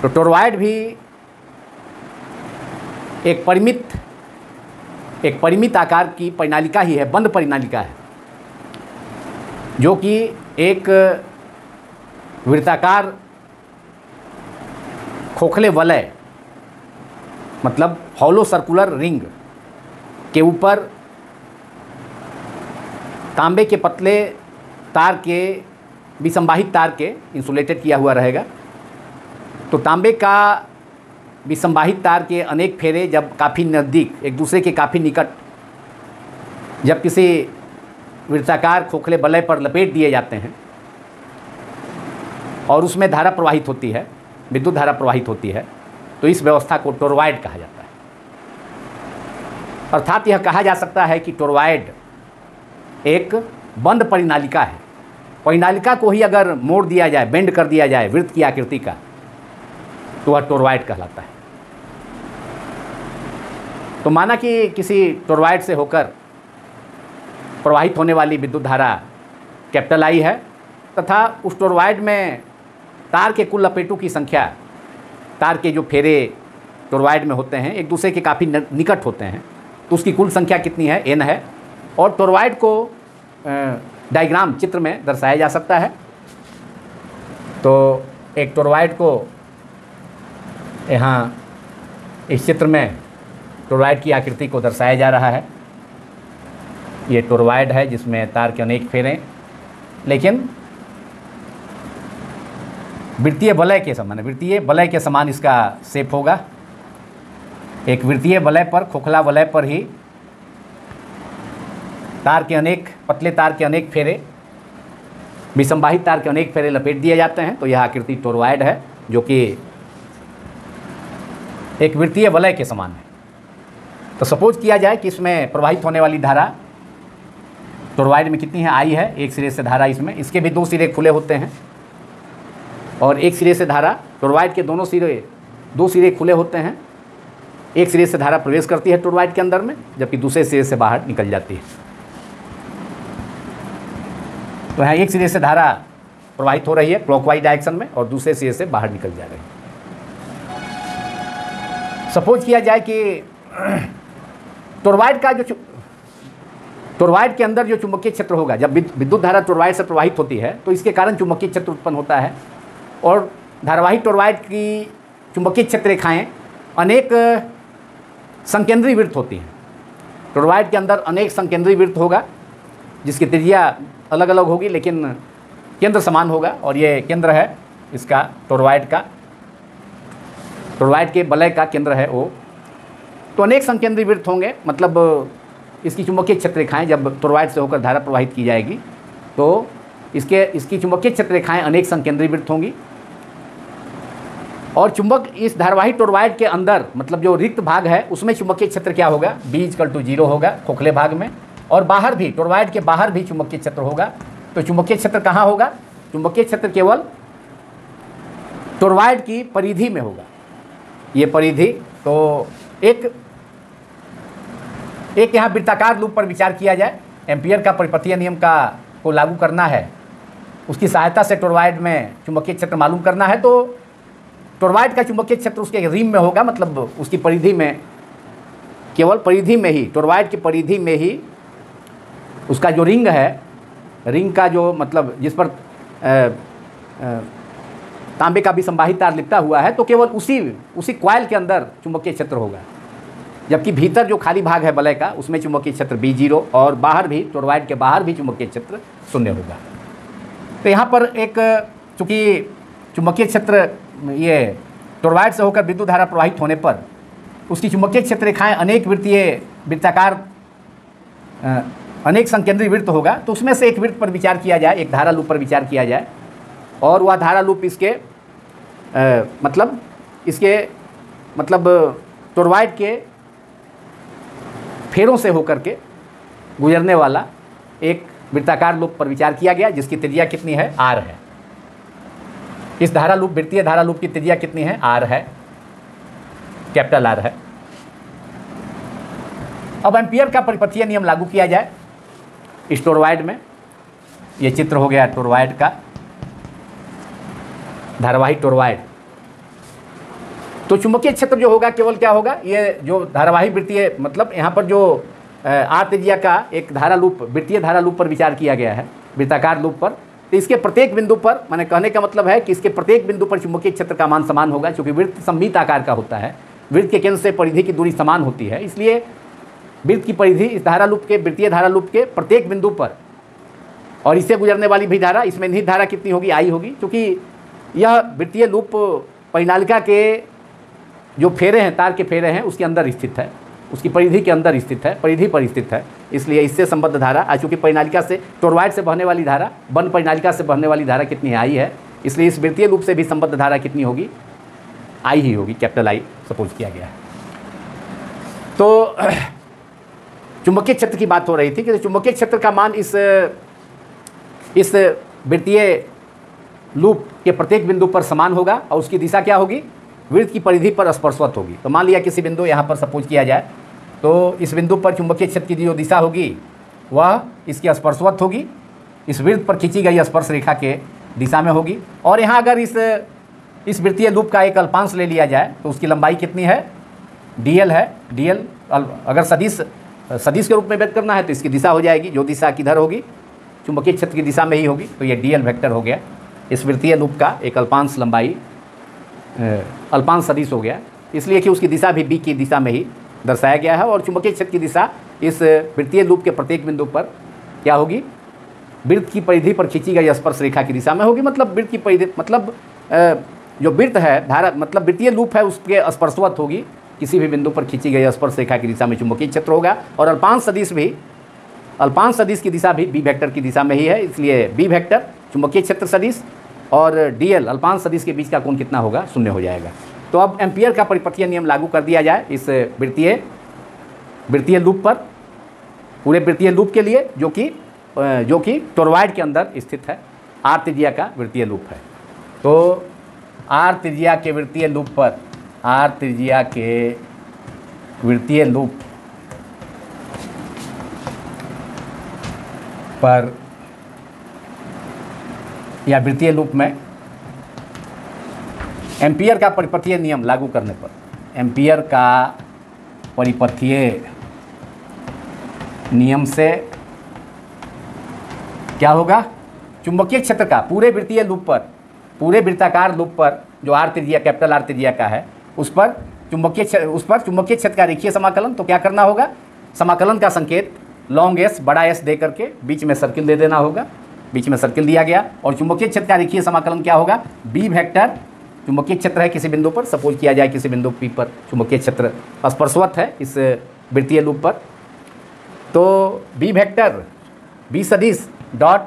तो टोरॉयड भी एक परिमित आकार की परिनालिका ही है, बंद परिनालिका है, जो कि एक वृत्ताकार खोखले वलय मतलब हॉलो सर्कुलर रिंग के ऊपर तांबे के पतले तार के विसंवाहित तार के इंसुलेटेड किया हुआ रहेगा। तो तांबे का विसंवाहित तार के अनेक फेरे जब काफ़ी नज़दीक, एक दूसरे के काफ़ी निकट जब किसी वृत्ताकार खोखले वलय पर लपेट दिए जाते हैं और उसमें धारा प्रवाहित होती है, विद्युत धारा प्रवाहित होती है, तो इस व्यवस्था को टोरॉयड कहा जाता है। अर्थात यह कहा जा सकता है कि टोरॉयड एक बंद परिनालिका है। परिनालिका को ही अगर मोड़ दिया जाए, बेंड कर दिया जाए वृत्त की आकृति का, तो वह टोरॉयड कहलाता है। तो माना कि किसी टोरॉयड से होकर प्रवाहित होने वाली विद्युत धारा कैपिटल आई है तथा उस टोरॉयड में तार के कुल लपेटों की संख्या, तार के जो फेरे टोरॉयड में होते हैं एक दूसरे के काफ़ी निकट होते हैं, तो उसकी कुल संख्या कितनी है, n है। और टोरॉयड को डायग्राम चित्र में दर्शाया जा सकता है। तो एक टोरॉयड को यहाँ इस चित्र में टोरॉयड की आकृति को दर्शाया जा रहा है। ये टोरॉयड है जिसमें तार के अनेक फेरे, लेकिन वृत्तीय वलय के समान इसका शेप होगा। एक वृत्तीय वलय पर, खोखला वलय पर ही पतले तार के अनेक फेरे विसंवाहित तार के अनेक फेरे लपेट दिए जाते हैं। तो यह आकृति टोरॉयड है, जो कि एक वृत्तीय वलय के समान है। तो सपोज किया जाए कि इसमें प्रवाहित होने वाली धारा टोरॉयड में कितनी है, आई है। एक सिरे से धारा इसमें, इसके भी 2 सिरे खुले होते हैं और एक सिरे से धारा, टोरॉयड के दोनों सिरे, 2 सिरे खुले होते हैं। एक सिरे से धारा प्रवेश करती है टोरॉयड के अंदर में, जबकि दूसरे सिरे से बाहर निकल जाती है। तो यहाँ एक सिरे से धारा प्रवाहित हो रही है क्लॉकवाइज डायरेक्शन में और दूसरे सिरे से बाहर निकल जा रही है। सपोज किया जाए कि टोरॉयड का जो टोरॉयड के अंदर जो चुंबकीय क्षेत्र होगा, जब विद्युत धारा टोरॉयड से प्रवाहित होती है तो इसके कारण चुंबकीय क्षेत्र उत्पन्न होता है और धारावाही टोरॉयड की चुंबकीय क्षेत्र रेखाएं अनेक संकेंद्रीय वृत्त होती हैं। टोरॉयड के अंदर अनेक संकेंद्रीय वृत्त होगा जिसकी त्रिज्या अलग अलग होगी लेकिन केंद्र समान होगा, और ये केंद्र है इसका टोरॉयड का, टोरॉयड के वलय का केंद्र है वो। तो अनेक संकेंद्रीय वृत्त होंगे, मतलब इसकी चुंबकीय क्षेत्र रेखाएं जब टोरॉयड से होकर धारा प्रवाहित की जाएगी तो इसकी चुंबकीय क्षेत्र रेखाएं अनेक संकेंद्रीय वृत्त होंगी। और चुंबक इस धारावाही टोरॉयड के अंदर, मतलब जो रिक्त भाग है उसमें चुंबकीय क्षेत्र क्या होगा, B=0 होगा खोखले भाग में, और बाहर भी, टोरॉयड के बाहर भी चुंबकीय क्षेत्र होगा। तो चुंबकीय क्षेत्र कहाँ होगा, चुंबकीय क्षेत्र केवल टोरॉयड की परिधि में होगा। ये परिधि, तो एक यहाँ वृत्ताकार लूप पर विचार किया जाए, एम्पियर का परिपथीय नियम को लागू करना है, उसकी सहायता से टोरॉयड में चुंबकीय क्षेत्र मालूम करना है। तो टोरॉयड का चुंबकीय क्षेत्र उसके रिम में होगा, मतलब उसकी परिधि में, केवल परिधि में ही, टोरॉयड की परिधि में ही उसका जो रिंग है, रिंग का जो मतलब जिस पर तांबे का विसंवाहित तार लिपटा हुआ है, तो केवल उसी कॉइल के अंदर चुंबकीय क्षेत्र होगा। जबकि भीतर जो खाली भाग है वलय का, उसमें चुंबकीय क्षेत्र B0 और बाहर भी, टोरॉयड के बाहर भी चुंबकीय क्षेत्र 0 होगा। तो यहाँ पर एक, चूँकि चुंबकीय क्षेत्र ये टोरॉयड से होकर विद्युत धारा प्रवाहित होने पर उसकी चुंबकीय क्षेत्र रेखाएं अनेक वृत्ताकार अनेक संकेंद्रीय वृत्त होगा। तो उसमें से एक वृत्त पर विचार किया जाए, एक धारा लूप पर विचार किया जाए, और वह धारा लूप इसके टोरॉयड के फेरों से होकर के गुजरने वाला एक वृत्ताकार लूप पर विचार किया गया, जिसकी त्रिज्या कितनी है, R है। इस धारा लूप, वृत्तीय धारा लूप की त्रिज्या कितनी है, R है, कैपिटल R है। अब एम्पियर का परिपथीय नियम लागू किया जाए इस टोरॉयड में। ये चित्र हो गया टोरॉयड का, धारावाही टोरॉयड। तो चुंबकीय क्षेत्र जो होगा केवल क्या होगा, ये जो धारावाही वृत्तीय, मतलब यहाँ पर जो R त्रिज्या का एक धारा लूप, वृत्तीय धारा लूप पर विचार किया गया है, वृत्ताकार लूप पर। तो इसके प्रत्येक बिंदु पर, मैंने कहने का मतलब है कि इसके प्रत्येक बिंदु पर चुंबकीय क्षेत्र का मान समान होगा, क्योंकि वृत्त सममित आकार का होता है, वृत्त के केंद्र से परिधि की दूरी समान होती है। इसलिए वृत्त की परिधि इस धारा लूप के, वृत्तीय धारा लूप के प्रत्येक बिंदु पर, और इससे गुजरने वाली भी धारा, इसमें निहित धारा कितनी होगी, I होगी, क्योंकि यह वृत्तीय लूप परिनालिका के जो फेरे हैं, तार के फेरे हैं, उसके अंदर स्थित है, उसकी परिधि के अंदर स्थित है, परिधि पर स्थित है। इसलिए इससे संबद्ध धारा, चूँकि परिनालिका से, टोरॉयड से बहने वाली धारा, बंद परिनालिका से बहने वाली धारा कितनी है, I है। इसलिए इस वृत्तीय लूप से भी संबद्ध धारा कितनी होगी, I ही होगी, कैपिटल I सपोज किया गया है। तो चुंबकीय क्षेत्र की बात हो रही थी कि चुंबकीय क्षेत्र का मान इस वृत्तीय लूप के प्रत्येक बिंदु पर समान होगा, और उसकी दिशा क्या होगी, वृत्त की परिधि पर स्पर्शवत होगी। तो मान लिया किसी बिंदु, यहाँ पर सपोज किया जाए, तो इस बिंदु पर चुंबकीय क्षेत्र की जो दिशा होगी वह इसकी स्पर्शवत होगी, इस वृत्त पर खींची गई स्पर्श रेखा के दिशा में होगी। और यहाँ अगर इस वृत्तीय लूप का एक अल्पांश ले लिया जाए तो उसकी लंबाई कितनी है, dl है। dl अगर सदिश के रूप में व्यक्त करना है तो इसकी दिशा हो जाएगी, जो दिशा किधर होगी, चुंबकीय क्षेत्र की दिशा में ही होगी। तो ये dl वेक्टर हो गया, इस वृत्तीय लूप का एक अल्पांश लंबाई, अल्पांश सदिश हो गया, इसलिए कि उसकी दिशा भी B की दिशा में ही दर्शाया गया है। और चुंबकीय क्षेत्र की दिशा इस वृत्तीय लूप के प्रत्येक बिंदु पर क्या होगी, वृत्त की परिधि पर खींची गई स्पर्श रेखा की दिशा में होगी। मतलब वृत्त की परिधि, मतलब जो वृत्त है, धारा मतलब वृत्तीय लूप है, उसके स्पर्शवत होगी, किसी भी बिंदु पर खींची गई स्पर्श रेखा की दिशा में चुंबकीय क्षेत्र होगा। और अल्पांश सदिश की दिशा भी B वेक्टर की दिशा में ही है, इसलिए B वेक्टर चुंबकीय क्षेत्र सदिश और डीएल अल्पांश सदिश के बीच का कोण कितना होगा, शून्य हो जाएगा। तो अब एम्पियर का परिपथीय नियम लागू कर दिया जाए इस वृत्तीय लूप पर, पूरे वृत्तीय लूप के लिए जो कि टोरॉइड के अंदर स्थित है, आर त्रिज्या का वृत्तीय लूप है। तो आर त्रिज्या के वृत्तीय लूप पर, आर त्रिज्या के वृत्तीय लूप पर या वृत्तीय लूप में एम्पियर का परिपथीय नियम लागू करने पर, एम्पियर का परिपथीय नियम से क्या होगा, चुंबकीय क्षेत्र का पूरे वृत्तीय लूप पर, पूरे वृत्ताकार लूप पर जो आर त्रिज्या, कैपिटल आर त्रिज्या का है, उस पर चुंबकीय क्षेत्र का रेखीय समाकलन। तो क्या करना होगा, समाकलन का संकेत लॉन्ग एस बड़ा एस दे करके बीच में सर्किल दे देना होगा, बीच में सर्किल दिया गया। और चुंबकीय क्षेत्र का रेखीय समाकलन क्या होगा, बी वेक्टर, चुंबकीय क्षेत्र है किसी बिंदु पर, सपोज किया जाए किसी बिंदु पी पर चुंबकीय क्षेत्र स्पर्शवत है इस वृत्तीय लूप पर, तो बी वेक्टर बी सदिश डॉट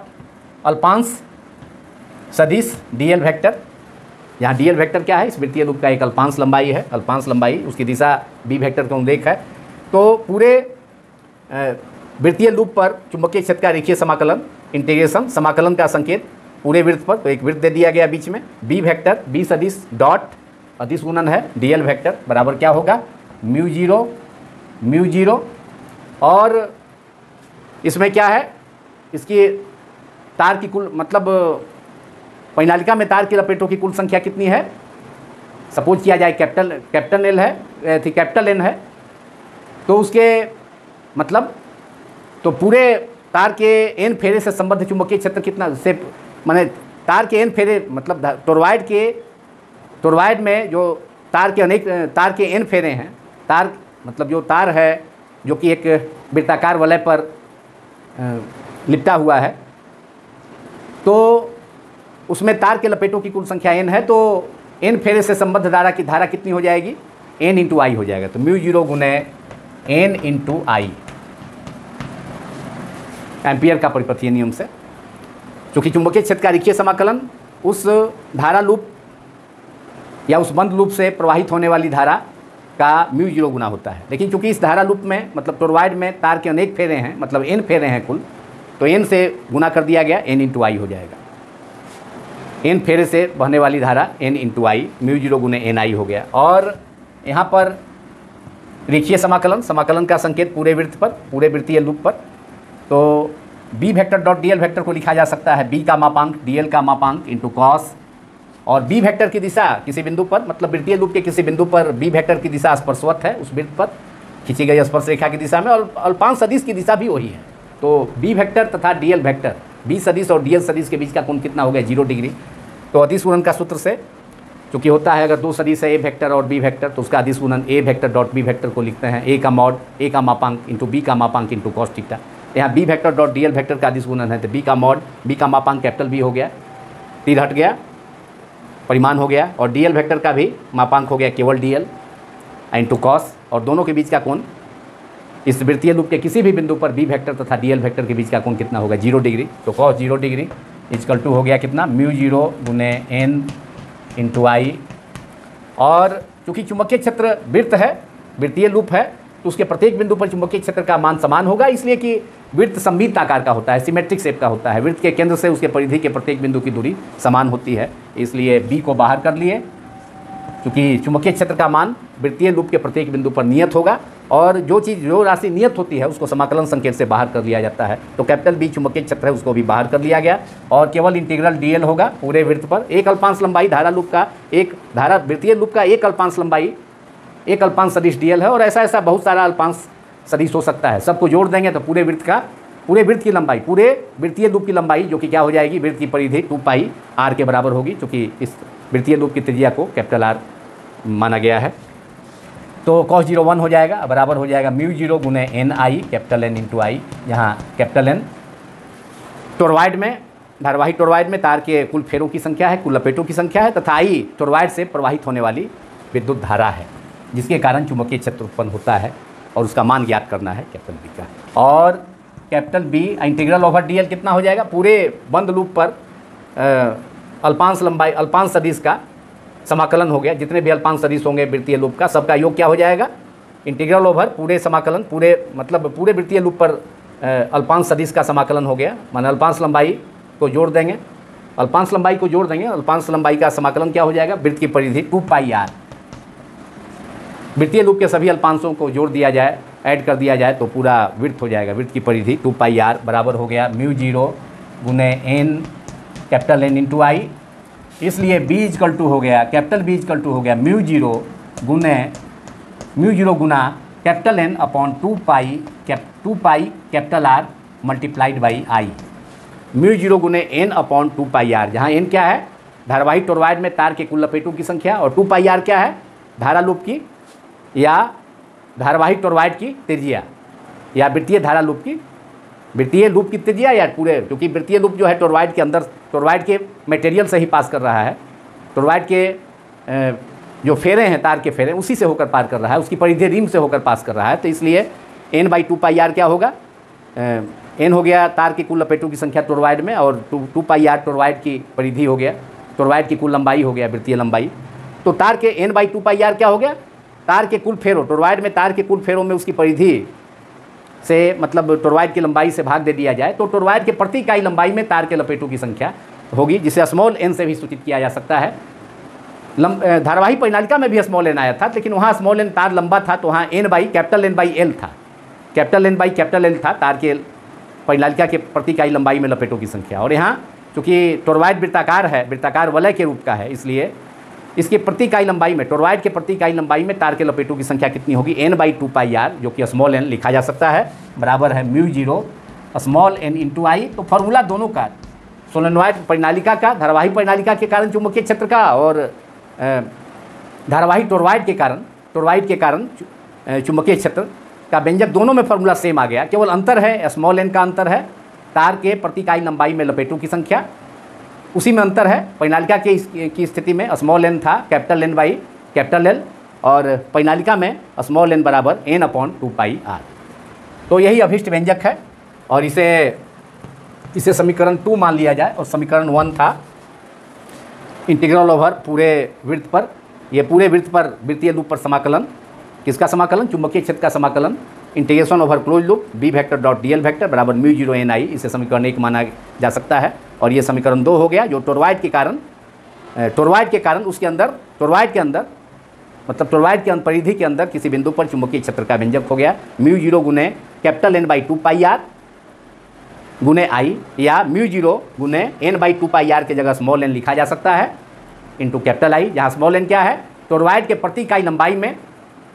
अल्पांश सदिश डीएल वेक्टर, यहाँ डीएल वेक्टर क्या है, इस वृत्तीय लूप का एक अल्पांश लंबाई है, अल्पांश लंबाई उसकी दिशा बी वेक्टर का उल्लेख है। तो पूरे वृत्तीय लूप पर चुंबकीय क्षेत्र का रेखीय समाकलन, इंटीग्रेशन, समाकलन का संकेत पूरे वृत्त पर, तो एक वृत्त दे दिया गया बीच में, बी वेक्टर बी सदिश डॉट अदिश गुणन है डीएल वेक्टर बराबर क्या होगा, म्यू जीरो। और इसमें क्या है, इसकी तार की कुल, मतलब परिनालिका में तार की लपेटों की कुल संख्या कितनी है, सपोज किया जाए कैपिटल एल है, कैपिटल एन है, तो उसके मतलब तो पूरे तार के एन फेरे से संबद्ध चुंबकीय क्षेत्र कितना से, माने तार के एन फेरे, मतलब टोरॉइड में जो तार के एन फेरे हैं, तार मतलब जो तार है जो कि एक वृत्ताकार वलय पर लिपटा हुआ है, तो उसमें तार के लपेटों की कुल संख्या n है, तो n फेरे से संबद्ध धारा कितनी हो जाएगी, n इंटू आई हो जाएगा। तो म्यू जीरो गुने n इंटू आई, एम्पियर का परिपथीय नियम से, क्योंकि चुंबकीय क्षेत्र का रेखीय समाकलन उस धारा लूप या उस बंद लूप से प्रवाहित होने वाली धारा का म्यू जीरो गुना होता है। लेकिन चूंकि इस धारा लूप में, मतलब टोरॉइड में तार के अनेक फेरे हैं, मतलब n फेरे हैं कुल, तो n से गुना कर दिया गया, n इंटू आई हो जाएगा। n फेरे से बहने वाली धारा n इंटू आई, म्यू जीरो गुने एन आई हो गया। और यहाँ पर रेखीय समाकलन का संकेत पूरे वृत्त पर, पूरे वृत्तीय लूप पर, तो B vector dot DL vector को लिखा जा सकता है बी का मापांक डीएल का मापांक इंटू कॉस, और बी वेक्टर की दिशा किसी बिंदु पर, मतलब वृत्तीय लूप के किसी बिंदु पर बी वेक्टर की दिशा स्पर्शवत है उस वृत्त पर खींची गई स्पर्श रेखा की दिशा में, और अल्पांश सदिश की दिशा भी वही है। तो बी वेक्टर तथा डीएल वेक्टर, बी सदिश और डीएल सदिश के बीच का कोण कितना हो गया, 0 डिग्री। तो अदिश गुणन का सूत्र से चूँकि होता है, अगर दो सदिश है ए वेक्टर और बी वेक्टर, तो उसका अदिश गुणन ए वेक्टर डॉट बी वेक्टर को लिखते हैं ए का मॉड, ए का मापांक इंटू बी का मापांक इंटू कॉस थीटा। यहाँ B vector dot DL vector का अदिश गुणन है, तो बी का मॉड, बी का मापांक कैपिटल बी हो गया, तीर हट गया, परिमाण हो गया, और डीएल वेक्टर का भी मापांक हो गया केवल डीएल इंटू कॉस, और दोनों के बीच का कोण इस वृत्तीय लूप के किसी भी बिंदु पर बी वेक्टर तथा डीएल वेक्टर के बीच का कोण कितना होगा, 0 डिग्री। तो कॉस 0 डिग्री इजकल टू हो गया कितना, म्यू जीरो गुने एन इंटू आई। और चूँकि चुंबकीय क्षेत्र वृत्त है, वृत्तीय लूप है, तो उसके प्रत्येक बिंदु पर चुंबकीय क्षेत्र का मान समान होगा, इसलिए कि वृत्त सममित आकार का होता है, सिमेट्रिक शेप का होता है। वृत्त के केंद्र से उसके परिधि के प्रत्येक बिंदु की दूरी समान होती है, इसलिए बी को बाहर कर लिए, क्योंकि चुंबकीय क्षेत्र का मान वृत्तीय लूप के प्रत्येक बिंदु पर नियत होगा, और जो राशि नियत होती है उसको समाकलन संकेत से बाहर कर लिया जाता है। तो कैपिटल बी चुंबकीय क्षेत्र है, उसको भी बाहर कर लिया गया, और केवल इंटीग्रल डीएल होगा पूरे वृत्त पर। एक अल्पांश लंबाई धारा लूप का, वृत्तीय लूप का एक अल्पांश लंबाई, एक अल्पांश सदिश डीएल है, और ऐसा बहुत सारा अल्पांश सदिश हो सकता है। सबको जोड़ देंगे तो पूरे वृत्त की लंबाई, पूरे वृत्तीय लूप की लंबाई, जो कि क्या हो जाएगी, वृत्त की परिधि 2 पाई आर के बराबर होगी, क्योंकि इस वृत्तीय लूप की त्रिज्या को कैपिटल आर माना गया है। तो cos 0 1 हो जाएगा, बराबर हो जाएगा म्यू जीरो गुने N I, capital N into I, जहाँ कैपिटल एन टोरॉइड में, धारावाही टोरॉइड में तार के कुल फेरों की संख्या है, कुल लपेटों की संख्या है, तथा आई टोरॉइड से प्रवाहित होने वाली विद्युत धारा है, जिसके कारण चुंबकीय क्षेत्र उत्पन्न होता है, और उसका मान ज्ञात करना है कैपिटल बी का। और capital B integral over DL कितना हो जाएगा, पूरे बंद लूप पर अल्पांश लंबाई अल्पांश सदिश का समाकलन हो गया। जितने भी अल्पांश सदिश होंगे वृत्तीय लूप का, सबका योग क्या हो जाएगा, इंटीग्रल ओवर पूरे समाकलन, पूरे मतलब पूरे वृत्तीय लूप पर अल्पांश सदिश का समाकलन हो गया। माने अल्पांश लंबाई को जोड़ देंगे, अल्पांश लंबाई को जोड़ देंगे, अल्पांश लंबाई का समाकलन क्या हो जाएगा, वृत्त की परिधि 2πr। वृत्तीय लूप के सभी अल्पांशों को जोड़ दिया जाए, ऐड कर दिया जाए तो पूरा वृत्त हो जाएगा। वृत्त की परिधि 2πr बराबर हो गया μ0 गुने n कैपिटल N इंटू आई। इसलिए B इजकल टू हो गया, कैपिटल B इजकल टू हो गया μ0 गुना capital N upon 2π capital R multiplied by I. μ0 गुने n अपॉन 2πr, जहाँ n क्या है, धारावाही टोरॉइड में तार के कुल लपेटों की संख्या, और 2πr क्या है, धारा लूप की या धारावाही टोरॉइड की त्रिज्या, या वृत्तीय धारा लूप की, वृत्तीय लूप की त्रिज्या, या पूरे, क्योंकि वृत्तीय लूप जो है टोरॉइड के अंदर, टोरॉइड के मटेरियल से ही पास कर रहा है। टोरॉइड के जो फेरे हैं, तार के फेरे, उसी से होकर पार कर रहा है, उसकी परिधि रिम से होकर पास कर रहा है। तो इसलिए n/2πr क्या होगा, n हो गया तार की कुल लपेटों की संख्या टोरॉइड में, और 2πr टोरॉइड की परिधि हो गया, टोरॉइड की कुल लंबाई हो गया, वृत्तीय लंबाई। तो तार के n/2πr क्या हो गया, तार के कुल फेरों, टोरॉइड में तार के कुल फेरों में उसकी परिधि से, मतलब टोरॉइड की लंबाई से भाग दे दिया जाए तो टोरॉइड के प्रति इकाई लंबाई में तार के लपेटों की संख्या होगी, जिसे स्मॉल n से भी सूचित किया जा सकता है। धारावाही परिनालिका में भी स्मॉल n आया था, लेकिन वहाँ स्मॉल n तार लंबा था तो वहाँ कैपिटल N/L था, कैपिटल N था तार के परिनालिका के प्रति इकाई लंबाई में लपेटों की संख्या। और यहाँ चूँकि टोरॉइड वृत्ताकार है, वृत्ताकार वलय के रूप का है, इसलिए इसके प्रति इकाई लंबाई में, टोरॉइड के प्रति इकाई लंबाई में तार के लपेटों की संख्या कितनी होगी, n/2πr, जो कि स्मॉल n लिखा जा सकता है, बराबर है μ0 स्मॉल n इंटू आई। तो फॉर्मूला दोनों का, सोलेनॉइड परिनालिका का, धारावाही परिनालिका के कारण चुंबकीय क्षेत्र का, और धारावाही टोरॉइड के कारण चुंबकीय क्षेत्र का व्यंजक, दोनों में फॉर्मूला सेम आ गया। केवल अंतर है, स्मॉल n का अंतर है तार के प्रति इकाई लंबाई में लपेटों की संख्या, उसी में अंतर है। परिनालिका की स्थिति में स्मॉल n था कैपिटल N/कैपिटल L, और परिनालिका में स्मॉल n बराबर n/2πr। तो यही अभिष्ट व्यंजक है, और इसे समीकरण 2 मान लिया जाए, और समीकरण 1 था इंटीग्रल ओवर पूरे वृत्त पर, ये पूरे वृत्त पर वृत्तीय लूप पर समाकलन, किसका समाकलन, चुंबकीय क्षेत्र का समाकलन, integration over close loop B vector dot dl vector बराबर μ0 n/, इसे समीकरण 1 माना जा सकता है। और ये समीकरण 2 हो गया, जो टोरॉइड के कारण उसके अंदर, टोरॉइड के अंदर, मतलब टोरॉइड के परिधि के अंदर किसी बिंदु पर चुंबकीय क्षेत्र का व्यंजक हो गया μ0 गुने कैपिटल N/2πr गुने आई, या μ0 गुने n/2πr के जगह स्मॉल n लिखा जा सकता है इंटू कैपिटल I, जहाँ स्मॉल n क्या है, टोरॉइड के प्रति इकाई लंबाई में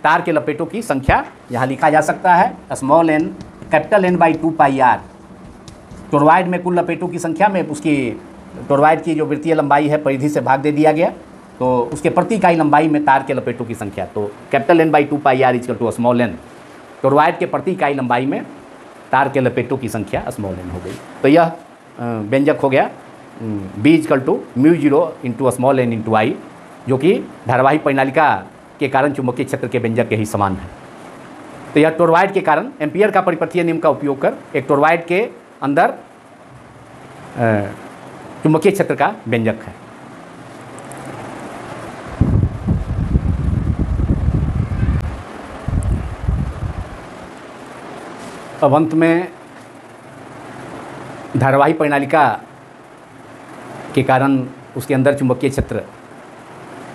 तार के लपेटों की संख्या, यहाँ लिखा जा सकता है small n capital N/2πr, toroid में कुल लपेटों की संख्या में उसकी टोरॉइड की जो वृत्तीय लंबाई है परिधि से भाग दे दिया गया, तो उसके प्रति इकाई लंबाई में तार के लपेटों की संख्या, तो capital N/2πr equal to small n, toroid के प्रति इकाई लंबाई में तार के लपेटों की संख्या स्मॉल n हो गई। तो यह व्यंजक हो गया B equal to μ0 into small n into I, जो कि धारावाही परिनालिका के कारण चुंबकीय क्षेत्र के व्यंजक के ही समान है। तो यह टोरॉइड के कारण एम्पियर का परिपथीय नियम का उपयोग कर एक टोरॉइड के अंदर चुंबकीय क्षेत्र का व्यंजक है। अब अंत में धारावाही परिनालिका के कारण उसके अंदर चुंबकीय क्षेत्र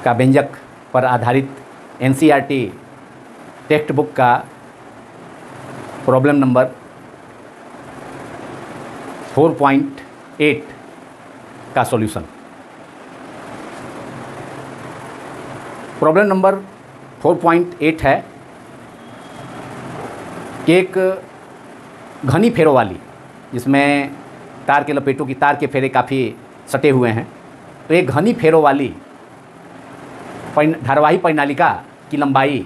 का व्यंजक पर आधारित NCERT टेक्स्ट बुक का प्रॉब्लम नंबर 4.8 का सॉल्यूशन। प्रॉब्लम नंबर 4.8 है कि एक घनी फेरों वाली, जिसमें तार के लपेटों की, तार के फेरे काफ़ी सटे हुए हैं, तो एक घनी फेरों वाली धारावाही परिनालिका की लंबाई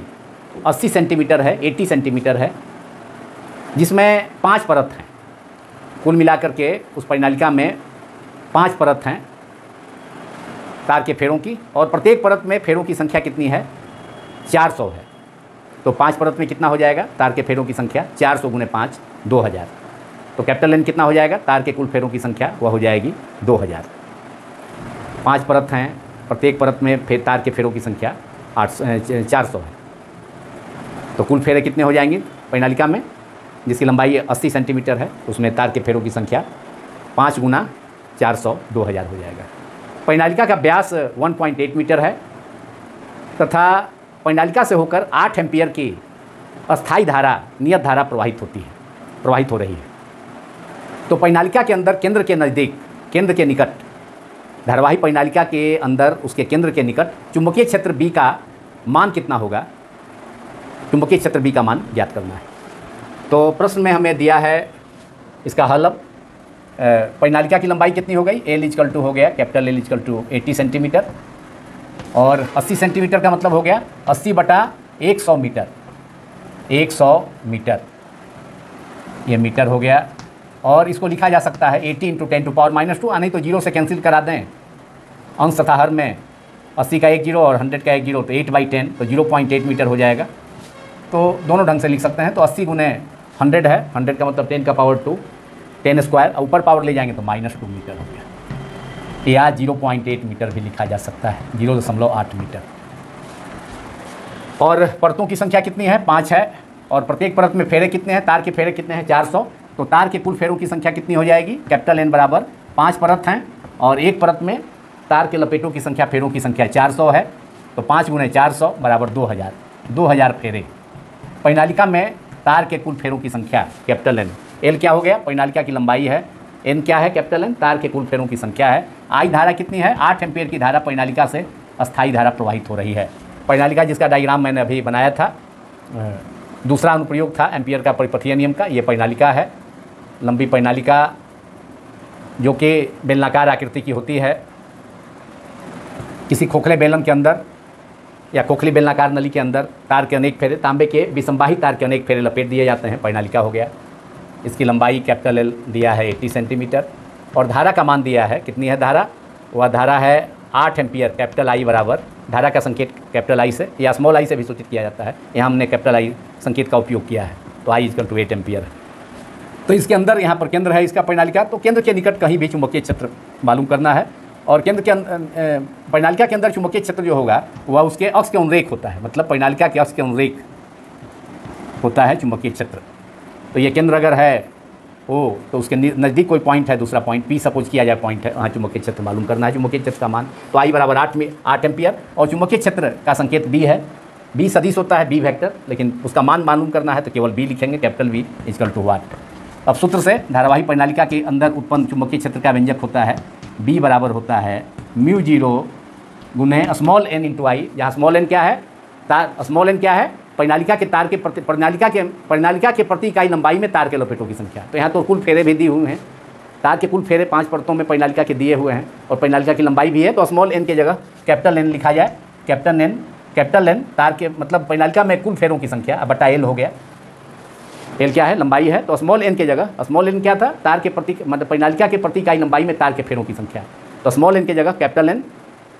80 सेंटीमीटर है, 80 सेंटीमीटर है, जिसमें 5 परत हैं। कुल मिलाकर के उस परिनालिका में 5 परत हैं तार के फेरों की, और प्रत्येक परत में फेरों की संख्या कितनी है, 400 है। तो 5 परत में कितना हो जाएगा तार के फेरों की संख्या, 400 गुने 5 2000। तो कैपिटल N कितना हो जाएगा, तार के कुल फेरों की संख्या वह हो जाएगी 2000। 5 परत हैं, प्रत्येक परत में तार के फेरों की संख्या 400 है। तो कुल फेरे कितने हो जाएंगे परिनालिका में, जिसकी लंबाई 80 सेंटीमीटर है, उसमें तार के फेरों की संख्या 5 गुना 400 2000 हो जाएगा। परिनालिका का व्यास 1.8 मीटर है तथा परिनालिका से होकर 8 एम्पियर की अस्थायी धारा, नियत धारा प्रवाहित हो रही है। तो परिनालिका के अंदर केंद्र के नज़दीक, केंद्र के निकट, धारावाही परिनालिका के अंदर उसके केंद्र के निकट चुंबकीय क्षेत्र B का मान कितना होगा, चुंबकीय क्षेत्र B का मान ज्ञात करना है। तो प्रश्न में हमें दिया है इसका हल। अब परिनालिका की लंबाई कितनी हो गई, L इक्वल टू हो गया, capital L equal to 80 centimetre, और 80 सेंटीमीटर का मतलब हो गया 80 बटा 100 मीटर, 100 मीटर, ये मीटर हो गया। और इसको लिखा जा सकता है 80 × 10⁻², नहीं तो 0 से कैंसिल करा दें अंश तथा हर में, 80 का 1 0 और 100 का 1 0, तो 8/10, तो 0.8 मीटर हो जाएगा। तो दोनों ढंग से लिख सकते हैं। तो 80 गुने 100 है, 100 का मतलब 10 का पावर 2, 10 स्क्वायर, ऊपर पावर ले जाएंगे तो -2 मीटर हो गया, या 0.8 मीटर भी लिखा जा सकता है, 0.8 मीटर। और परतों की संख्या कितनी है, 5 है, और प्रत्येक परत में फेरे कितने हैं, तार के फेरे कितने हैं, 400। तो तार के कुल फेरों की संख्या कितनी हो जाएगी, कैपिटल N बराबर 5 परत हैं और एक परत में तार के लपेटों की संख्या, फेरों की संख्या 400 है। तो 5 गुने 400 बराबर 2000, 2000 फेरे। परिनालिका में तार के कुल फेरों की संख्या कैपिटल N, L क्या हो गया, परिनालिका की लंबाई है, N क्या है, कैपिटल N, तार के कुल फेरों की संख्या है। I धारा कितनी है, 8 एम्पियर की धारा परिनालिका से अस्थायी धारा प्रवाहित हो रही है। परिनालिका जिसका डायग्राम मैंने अभी बनाया था, दूसरा अनुप्रयोग था एम्पियर का परिपथीय नियम का। ये परिनालिका है, लंबी परिनालिका जो कि बेलनाकार आकृति की होती है। किसी खोखले बेलन के अंदर या खोखली बेलनाकार नली के अंदर तार के अनेक फेरे, तांबे के विसंवाही तार के अनेक फेरे लपेट दिए जाते हैं, परिनालिका हो गया। इसकी लंबाई कैपिटल L दिया है 80 सेंटीमीटर, और धारा का मान दिया है, कितनी है धारा, वह धारा है 8 एम्पियर, कैपिटल I बराबर, धारा का संकेत कैपिटल I से या स्मॉल I से भी सूचित किया जाता है, यहाँ हमने कैपिटल I संकेत का उपयोग किया है। तो I इक्वल टू 8 एम्पियर। तो इसके अंदर यहाँ पर केंद्र है इसका परिनालिका, तो केंद्र के निकट कहीं भी चुंबकीय क्षेत्र मालूम करना है। और केंद्र के परिनालिका के अंदर चुंबकीय क्षेत्र जो होगा वह उसके अक्ष के अनुरेख होता है, मतलब परिनालिका के अक्ष के अनुरेख होता है चुंबकीय क्षेत्र। तो ये केंद्र अगर है ओ, तो उसके नज़दीक कोई पॉइंट है, दूसरा पॉइंट P सपोज किया जाए पॉइंट है, वहाँ चुंबकीय क्षेत्र मालूम करना है, चुंबकीय क्षेत्र का मान। तो I बराबर 8 एम्पियर, और चुंबकीय क्षेत्र का संकेत B है, B सदिश होता है, B वेक्टर, लेकिन उसका मान मालूम करना है तो केवल B लिखेंगे, कैपिटल V इक्वल टू वाट। अब सूत्र से धारावाही परिनालिका के अंदर उत्पन्न चुंबकीय क्षेत्र का व्यंजक होता है B बराबर होता है μ0 गुने स्मॉल n इंटू I, जहाँ स्मॉल n क्या है, तार, स्मॉल n क्या है, परिनालिका के तार के प्रति, परिनालिका के प्रति इकाई लंबाई में तार के लपेटों की संख्या। तो यहाँ तो कुल फेरे भी दिए हुए हैं, तार के कुल फेरे 5 परतों में परिनालिका के दिए हुए हैं, और परिनालिका की लंबाई भी है, तो स्मॉल n की जगह कैपिटल N लिखा जाए, कैपिटल N तार के मतलब परिनालिका में कुल फेरों की संख्या, अब बटा L हो गया, L क्या है, लंबाई है, तो स्मॉल n की जगह, स्मॉल n क्या था, तार के प्रति, मतलब परिनालिका के प्रति इकाई लंबाई में तार के फेरों की संख्या, तो स्मॉल n की जगह कैपिटल N,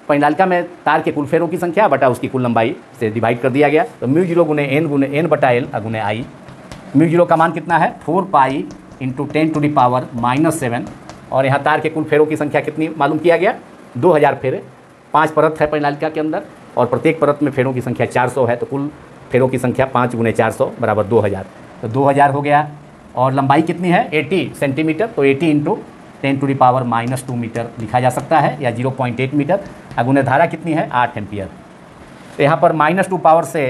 परिनालिका में तार के कुल फेरों की संख्या बटा उसकी कुल लंबाई से डिवाइड कर दिया गया। तो μ0 गुने n बटा L गुने I। μ0 का मान कितना है, 4 पाई इंटू 10⁻⁻⁷, और यहाँ तार के कुल फेरों की संख्या कितनी मालूम किया गया, 2000 फेरे। 5 परत है परिनालिका के अंदर, और प्रत्येक परत में फेरों की संख्या 400 है, तो कुल फेरों की संख्या 5 गुने 400 बराबर 2000, तो 2000 हो गया। और लंबाई कितनी है, 80 सेंटीमीटर, तो 80 इंटू 10⁻⁻² मीटर लिखा जा सकता है, या 0.8 मीटर। अगुने धारा कितनी है, 8 एम्पियर। तो यहाँ पर -2 पावर से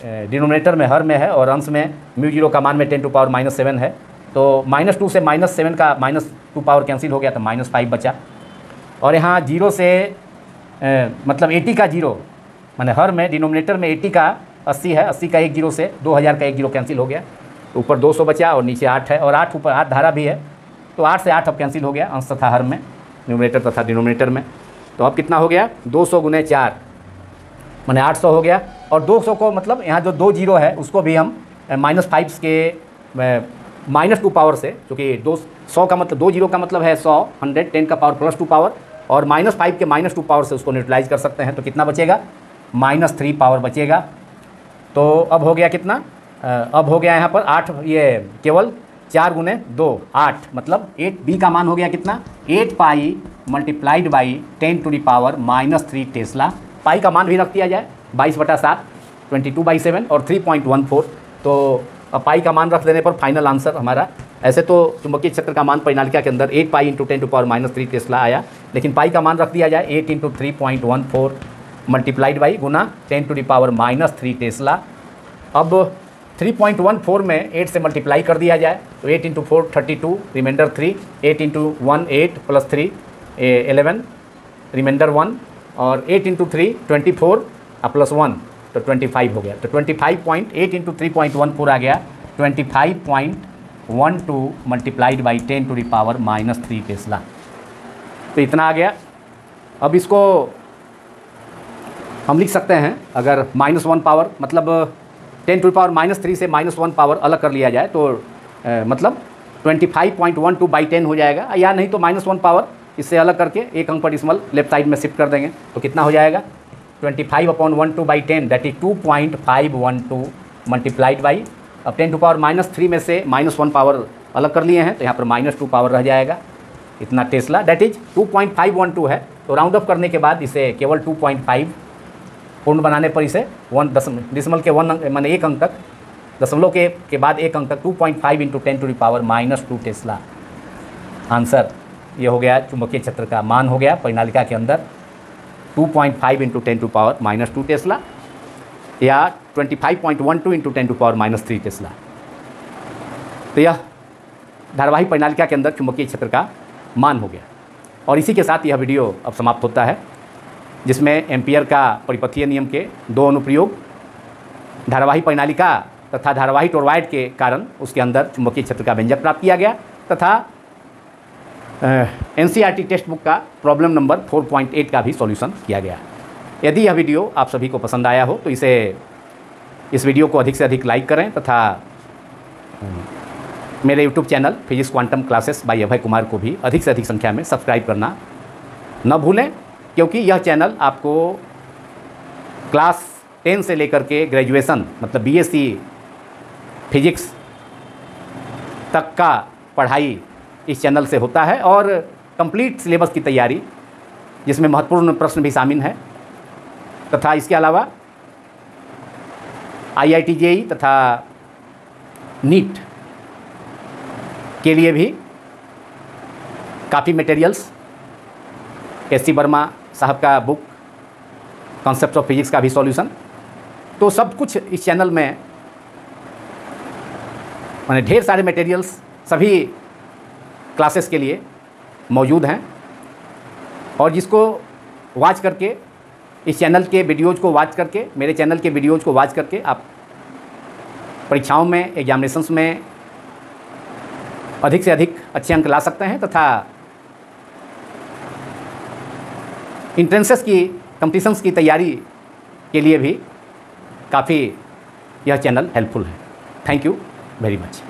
डिनोमिनेटर में हर में है, और अंश में μ0 का मान में 10⁻⁻7 है, तो -2 से -7 का -2 पावर कैंसिल हो गया, तो -5 बचा। और यहाँ 0 से मतलब 80 का 0, माने हर में डिनोमिनेटर में 80 का 80 है, 80 का 1 0 से 2000 का 1 0 कैंसिल हो गया, तो ऊपर 200 बचा और नीचे 8 है, और 8 ऊपर 8 धारा भी है, तो 8 से 8 अब कैंसिल हो गया अंश तथा हर में, न्यूमरेटर तथा डिनोमिनेटर में। तो अब कितना हो गया, 200 गुने 4 माने 800 हो गया। और 200 को मतलब यहाँ जो 2 0 है उसको भी हम -5 के -2 पावर से, क्योंकि 200 का मतलब 2 0 का मतलब है 100, 100, 10 का पावर +2 पावर, और -5 के -2 पावर से उसको न्यूट्रलाइज कर सकते हैं, तो कितना बचेगा, -3 पावर बचेगा। तो अब हो गया कितना, अब हो गया यहाँ पर 8, ये केवल 4 गुने 2 8, मतलब 8b का मान हो गया कितना 8 पाई मल्टीप्लाइड बाई 10⁻³ टेस्ला। पाई का मान भी रख दिया जाए 22/7 22/7 और 3.14। तो पाई का मान रख देने पर फाइनल आंसर हमारा, ऐसे तो चुंबकीय क्षेत्र का मान परिनालिका के अंदर 8 पाई × 10⁻³ टेस्ला आया, लेकिन पाई का मान रख दिया जाए 8 × 3.14 मल्टीप्लाइड बाई गुना 10⁻³ टेस्ला। अब 3.14 में 8 से मल्टीप्लाई कर दिया जाए तो 8 × 4 32, रिमाइंडर 3, 8 × 1 8 + 3 11, रिमाइंडर 1, और 8 × 3 24 + 1 तो 25 हो गया। तो 25.8 × 3.14 आ गया 25.12 मल्टीप्लाइड बाई 10⁻³ टेस्ला। तो इतना आ गया। अब इसको हम लिख सकते हैं, अगर -1 पावर मतलब 10⁻³ से -1 पावर अलग कर लिया जाए तो मतलब 25.12/10 हो जाएगा, या नहीं तो -1 पावर इससे अलग करके एक अंक पर डिसिमल लेफ्ट साइड में शिफ्ट कर देंगे तो कितना हो जाएगा 25/12/10 दैट इज 2.512 मल्टीप्लाइड बाई, अब 10⁻³ में से -1 पावर अलग कर लिए हैं तो यहाँ पर -2 पावर रह जाएगा, इतना टेस्ला दैट इज 2.512 है। तो राउंड अप करने के बाद इसे केवल 2.5 पूर्ण बनाने पर इसे 1 डिसिमल के 1 अंक माने एक अंक तक, दशमलव के बाद एक अंक तक 2.5 × 10⁻² टेस्ला। आंसर ये हो गया, चुंबकीय क्षेत्र का मान हो गया परिनालिका के अंदर 2.5 × 10⁻² टेस्ला या 25.12 × 10⁻³ टेस्ला। तो यह धारावाही परिनालिका के अंदर चुंबकीय क्षेत्र का मान हो गया। और इसी के साथ यह वीडियो अब समाप्त होता है, जिसमें एम्पियर का परिपथीय नियम के 2 अनुप्रयोग, धारावाही परिनालिका तथा धारावाही टोरॉयड के कारण उसके अंदर चुंबकीय क्षेत्र का व्यंजक प्राप्त किया गया, तथा NCERT टेक्स्ट बुक का प्रॉब्लम नंबर 4.8 का भी सॉल्यूशन किया गया। यदि यह वीडियो आप सभी को पसंद आया हो तो इस वीडियो को अधिक से अधिक लाइक करें, तथा मेरे YouTube channel physics quantum classes by Abhay Kumar को भी अधिक से अधिक संख्या में सब्सक्राइब करना न भूलें, क्योंकि यह चैनल आपको क्लास 10 से लेकर के ग्रेजुएशन मतलब BSc फिजिक्स तक का पढ़ाई इस चैनल से होता है, और कंप्लीट सिलेबस की तैयारी जिसमें महत्वपूर्ण प्रश्न भी शामिल हैं, तथा इसके अलावा IIT JEE तथा नीट के लिए भी काफ़ी मटेरियल्स, SC वर्मा साहब का बुक कॉन्सेप्ट ऑफ फिजिक्स का भी सॉल्यूशन, तो सब कुछ इस चैनल में माने ढेर सारे मटेरियल्स सभी क्लासेस के लिए मौजूद हैं। और जिसको वॉच करके, इस चैनल के वीडियोज़ को वॉच करके, मेरे चैनल के वीडियोज़ को वॉच करके आप परीक्षाओं में, एग्जामिनेशंस में अधिक से अधिक अच्छे अंक ला सकते हैं, तथा इंट्रेंसेस की कॉम्पिटिशन्स की तैयारी के लिए भी काफ़ी यह चैनल हेल्पफुल है। Thank you very much.